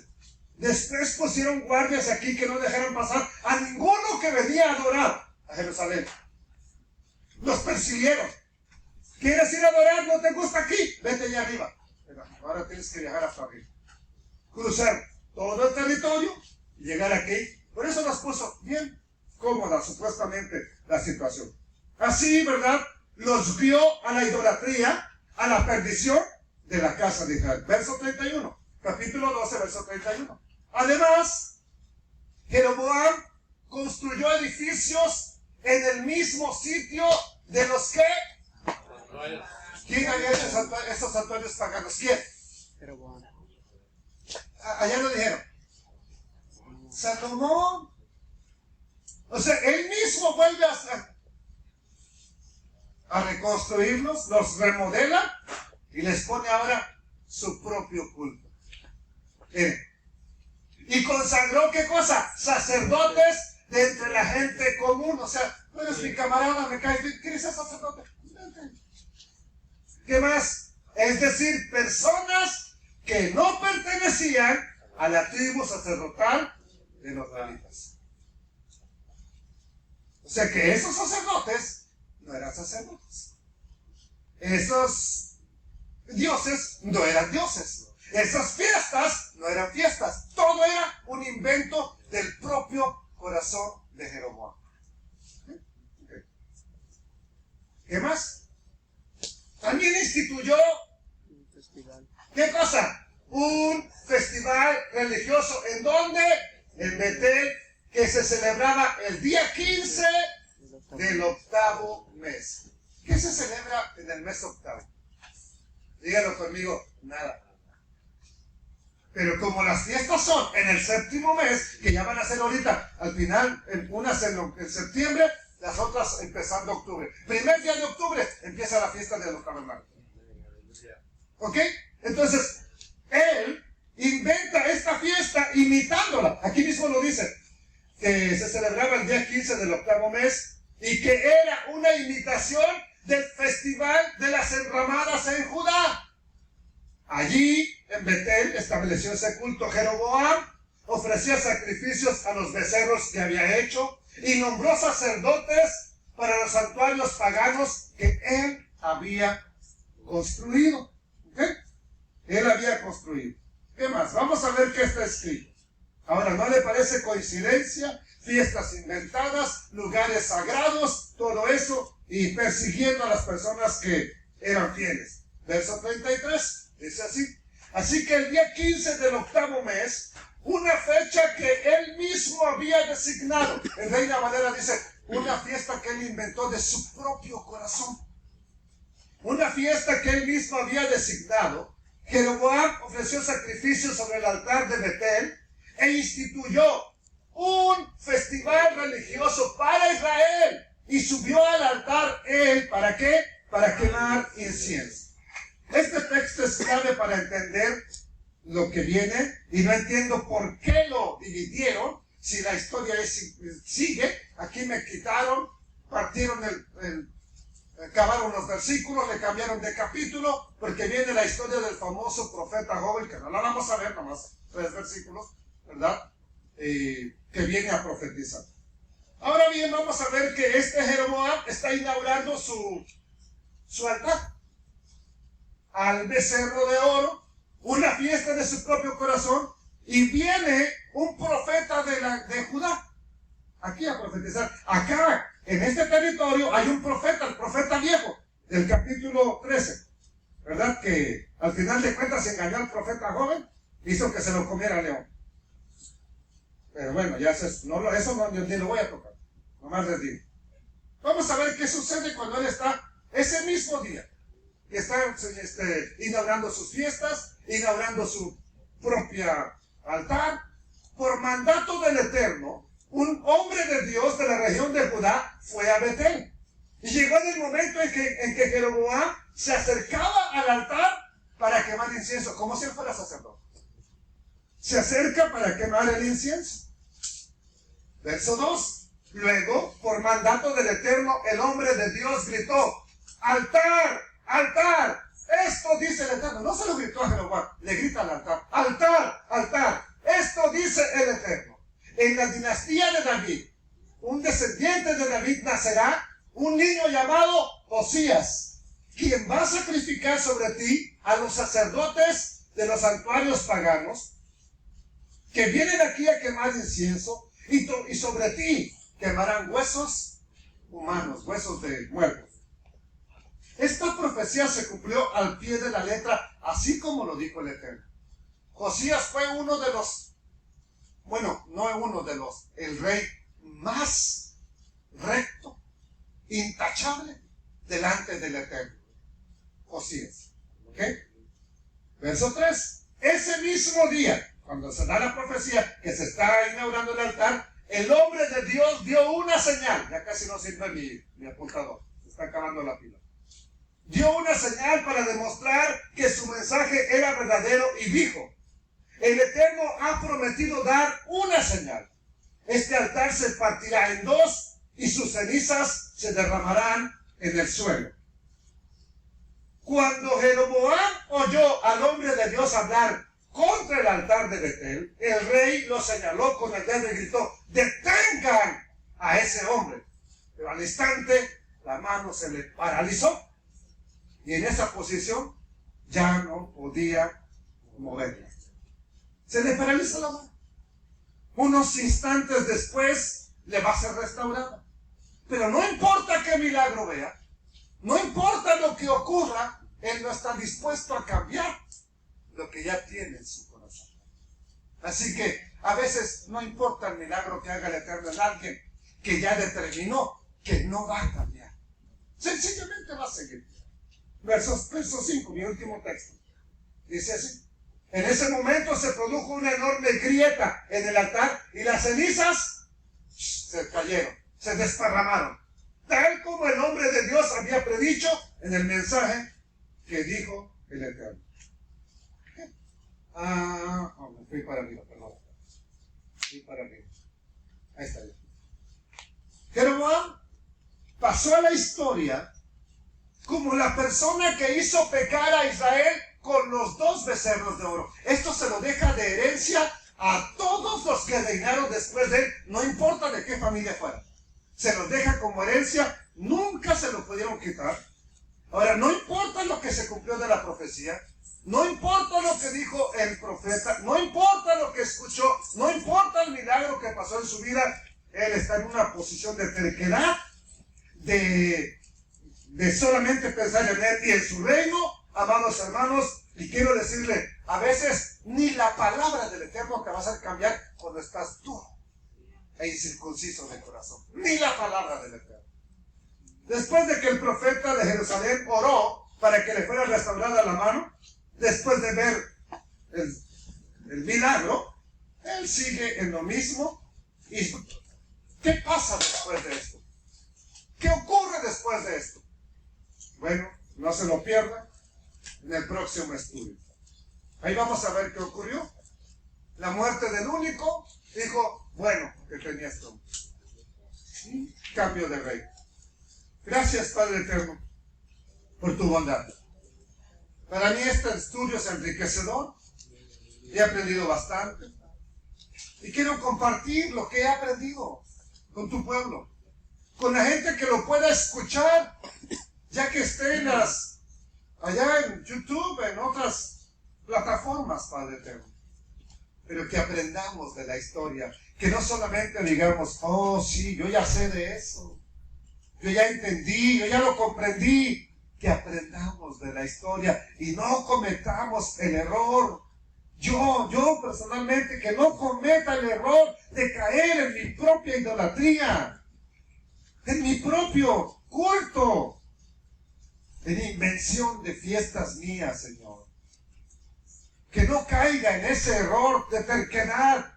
Después pusieron guardias aquí que no dejaran pasar a ninguno que venía a adorar a Jerusalén. Los persiguieron. ¿Quieres ir a adorar? ¿No te gusta aquí? Vete allá arriba. Pero ahora tienes que viajar hasta arriba. Cruzar todo el territorio y llegar aquí. Por eso los puso bien cómoda, supuestamente, la situación. Así, ¿verdad? Los vio a la idolatría, a la perdición de la casa de Israel. Verso 31. Capítulo 12, verso 31. Además, Jeroboam construyó edificios en el mismo sitio de los que... ¿Quién había hecho esos santuarios paganos? ¿Quién? Jeroboam. Allá lo dijeron. Salomón. O sea, él mismo vuelve a reconstruirlos, los remodela y les pone ahora su propio culto. Y consagró, ¿qué cosa? Sacerdotes de entre la gente común. O sea, no eres mi camarada, me caes bien, ¿quieres ser sacerdote? ¿Qué más? Es decir, personas que no pertenecían a la tribu sacerdotal de los levitas. O sea que esos sacerdotes no eran sacerdotes. Esos dioses no eran dioses. esas fiestas no eran fiestas, todo era un invento del propio corazón de Jeroboam. ¿Qué más? También instituyó, Un festival. ¿qué cosa? Un festival religioso. ¿En dónde? En Betel, que se celebraba el día 15 del octavo mes. ¿Qué se celebra en el mes octavo? Díganlo conmigo, nada. Pero como las fiestas son en el séptimo mes, que ya van a ser ahorita, al final, unas en septiembre, las otras empezando octubre. Primer día de octubre empieza la fiesta de los tabernaclos. ¿Ok? Entonces, él inventa esta fiesta imitándola. Aquí mismo lo dice, que se celebraba el día 15 del octavo mes y que era una imitación del festival de las enramadas en Judá. Allí, en Betel, estableció ese culto. Jeroboam ofrecía sacrificios a los becerros que había hecho y nombró sacerdotes para los santuarios paganos que él había construido. ¿Ok? Él había construido. ¿Qué más? Vamos a ver qué está escrito. Ahora, ¿no le parece coincidencia? Fiestas inventadas, lugares sagrados, todo eso, y persiguiendo a las personas que eran fieles. Verso 33. Dice así: así que el día 15 del octavo mes, una fecha que él mismo había designado. En Reina Valera dice, una fiesta que él inventó de su propio corazón. Una fiesta que él mismo había designado. Jeroboam ofreció sacrificios sobre el altar de Betel e instituyó un festival religioso para Israel. Y subió al altar él, ¿para qué? Para quemar incienso. Este texto es clave para entender lo que viene, y no entiendo por qué lo dividieron. Si la historia sigue, aquí me quitaron, partieron acabaron los versículos, le cambiaron de capítulo, porque viene la historia del famoso profeta Joel, que no la vamos a ver, nomás 3 versículos, ¿verdad? Que viene a profetizar. Ahora bien, vamos a ver que este Jeroboam está inaugurando su altar al becerro de oro, una fiesta de su propio corazón, y viene un profeta de Judá aquí a profetizar. Acá, en este territorio, hay un profeta, el profeta viejo, del capítulo 13, ¿verdad? Que al final de cuentas engañó al profeta joven, hizo que se lo comiera el león. Pero bueno, ya eso no, ni lo voy a tocar, nomás les digo. Vamos a ver qué sucede cuando él está ese mismo día, que está inaugurando sus fiestas, inaugurando su propia altar. Por mandato del Eterno, un hombre de Dios de la región de Judá fue a Betel. Y llegó en el momento en que Jeroboam se acercaba al altar para quemar incienso, como si él fuera sacerdote. Se acerca para quemar el incienso. Verso 2. Luego, por mandato del Eterno, el hombre de Dios gritó: ¡altar! ¡Altar! Esto dice el Eterno. No se lo gritó a Jeroboam, le grita al altar: ¡altar! ¡Altar! Esto dice el Eterno: en la dinastía de David, un descendiente de David nacerá un niño llamado Josías, quien va a sacrificar sobre ti a los sacerdotes de los santuarios paganos, que vienen aquí a quemar incienso, y sobre ti quemarán huesos humanos, huesos de muertos. Esta profecía se cumplió al pie de la letra, así como lo dijo el Eterno. Josías fue uno de los, el rey más recto, intachable delante del Eterno. Josías. ¿Ok? Verso 3. Ese mismo día, cuando se da la profecía que se está inaugurando el altar, el hombre de Dios dio una señal. Ya casi no sirve mi apuntador, se está acabando la pila. Dio una señal para demostrar que su mensaje era verdadero y dijo: el Eterno ha prometido dar una señal. Este altar se partirá en dos y sus cenizas se derramarán en el suelo. Cuando Jeroboam oyó al hombre de Dios hablar contra el altar de Betel, el rey lo señaló con el dedo y gritó: ¡detengan a ese hombre! Pero al instante la mano se le paralizó y en esa posición ya no podía moverla. Se le paraliza la mano. Unos instantes después le va a ser restaurada. Pero no importa qué milagro vea, no importa lo que ocurra, él no está dispuesto a cambiar lo que ya tiene en su corazón. Así que a veces no importa el milagro que haga el Eterno en alguien que ya determinó que no va a cambiar. Sencillamente va a seguir. Verso 5, mi último texto. Dice así. En ese momento se produjo una enorme grieta en el altar y las cenizas se cayeron, se desparramaron, tal como el hombre de Dios había predicho en el mensaje que dijo el Eterno. Me fui para arriba, perdón. Fui para arriba. Ahí está. Jeroboam pasó a la historia como la persona que hizo pecar a Israel con los 2 becerros de oro. Esto se lo deja de herencia a todos los que reinaron después de él, no importa de qué familia fuera. Se los deja como herencia, nunca se lo pudieron quitar. Ahora, no importa lo que se cumplió de la profecía, no importa lo que dijo el profeta, no importa lo que escuchó, no importa el milagro que pasó en su vida, él está en una posición de terquedad, de solamente pensar en él y en su reino. Amados hermanos, y quiero decirle, a veces ni la palabra del Eterno te va a hacer cambiar cuando estás duro e incircunciso de corazón. Ni la palabra del Eterno. Después de que el profeta de Jerusalén oró para que le fuera restaurada la mano, después de ver el milagro, él sigue en lo mismo. ¿Y qué pasa después de esto? ¿Qué ocurre después de esto? Bueno, no se lo pierda en el próximo estudio. Ahí vamos a ver qué ocurrió. La muerte del único dijo, bueno, que tenía esto. Cambio de rey. Gracias, Padre Eterno, por tu bondad. Para mí este estudio es enriquecedor. He aprendido bastante. Y quiero compartir lo que he aprendido con tu pueblo. Con la gente que lo pueda escuchar, ya que esté allá en YouTube, en otras plataformas, Padre Eterno. Pero que aprendamos de la historia. Que no solamente digamos, oh sí, yo ya sé de eso. Yo ya entendí, yo ya lo comprendí. Que aprendamos de la historia y no cometamos el error. Yo personalmente, que no cometa el error de caer en mi propia idolatría, en mi propio culto, en invención de fiestas mías, Señor. Que no caiga en ese error de terquedad,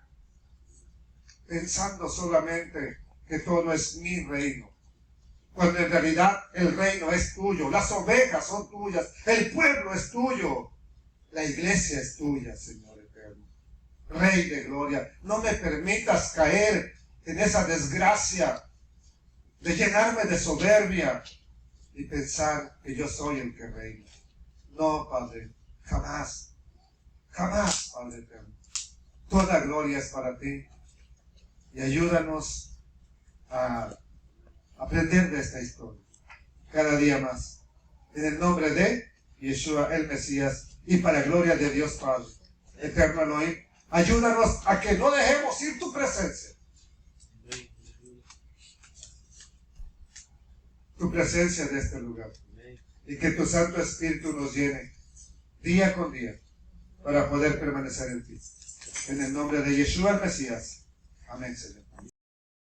pensando solamente que todo es mi reino, cuando en realidad el reino es tuyo, las ovejas son tuyas, el pueblo es tuyo, la iglesia es tuya, Señor eterno. Rey de gloria, no me permitas caer en esa desgracia de llenarme de soberbia y pensar que yo soy el que reina. No, Padre, jamás, jamás, Padre eterno. Toda gloria es para ti. Y ayúdanos a aprender de esta historia cada día más. En el nombre de Yeshua el Mesías y para gloria de Dios Padre, eterno Elohim, ayúdanos a que no dejemos ir tu presencia. Tu presencia de este lugar. Y que tu Santo Espíritu nos llene día con día para poder permanecer en ti. En el nombre de Yeshua el Mesías. Amén, Señor.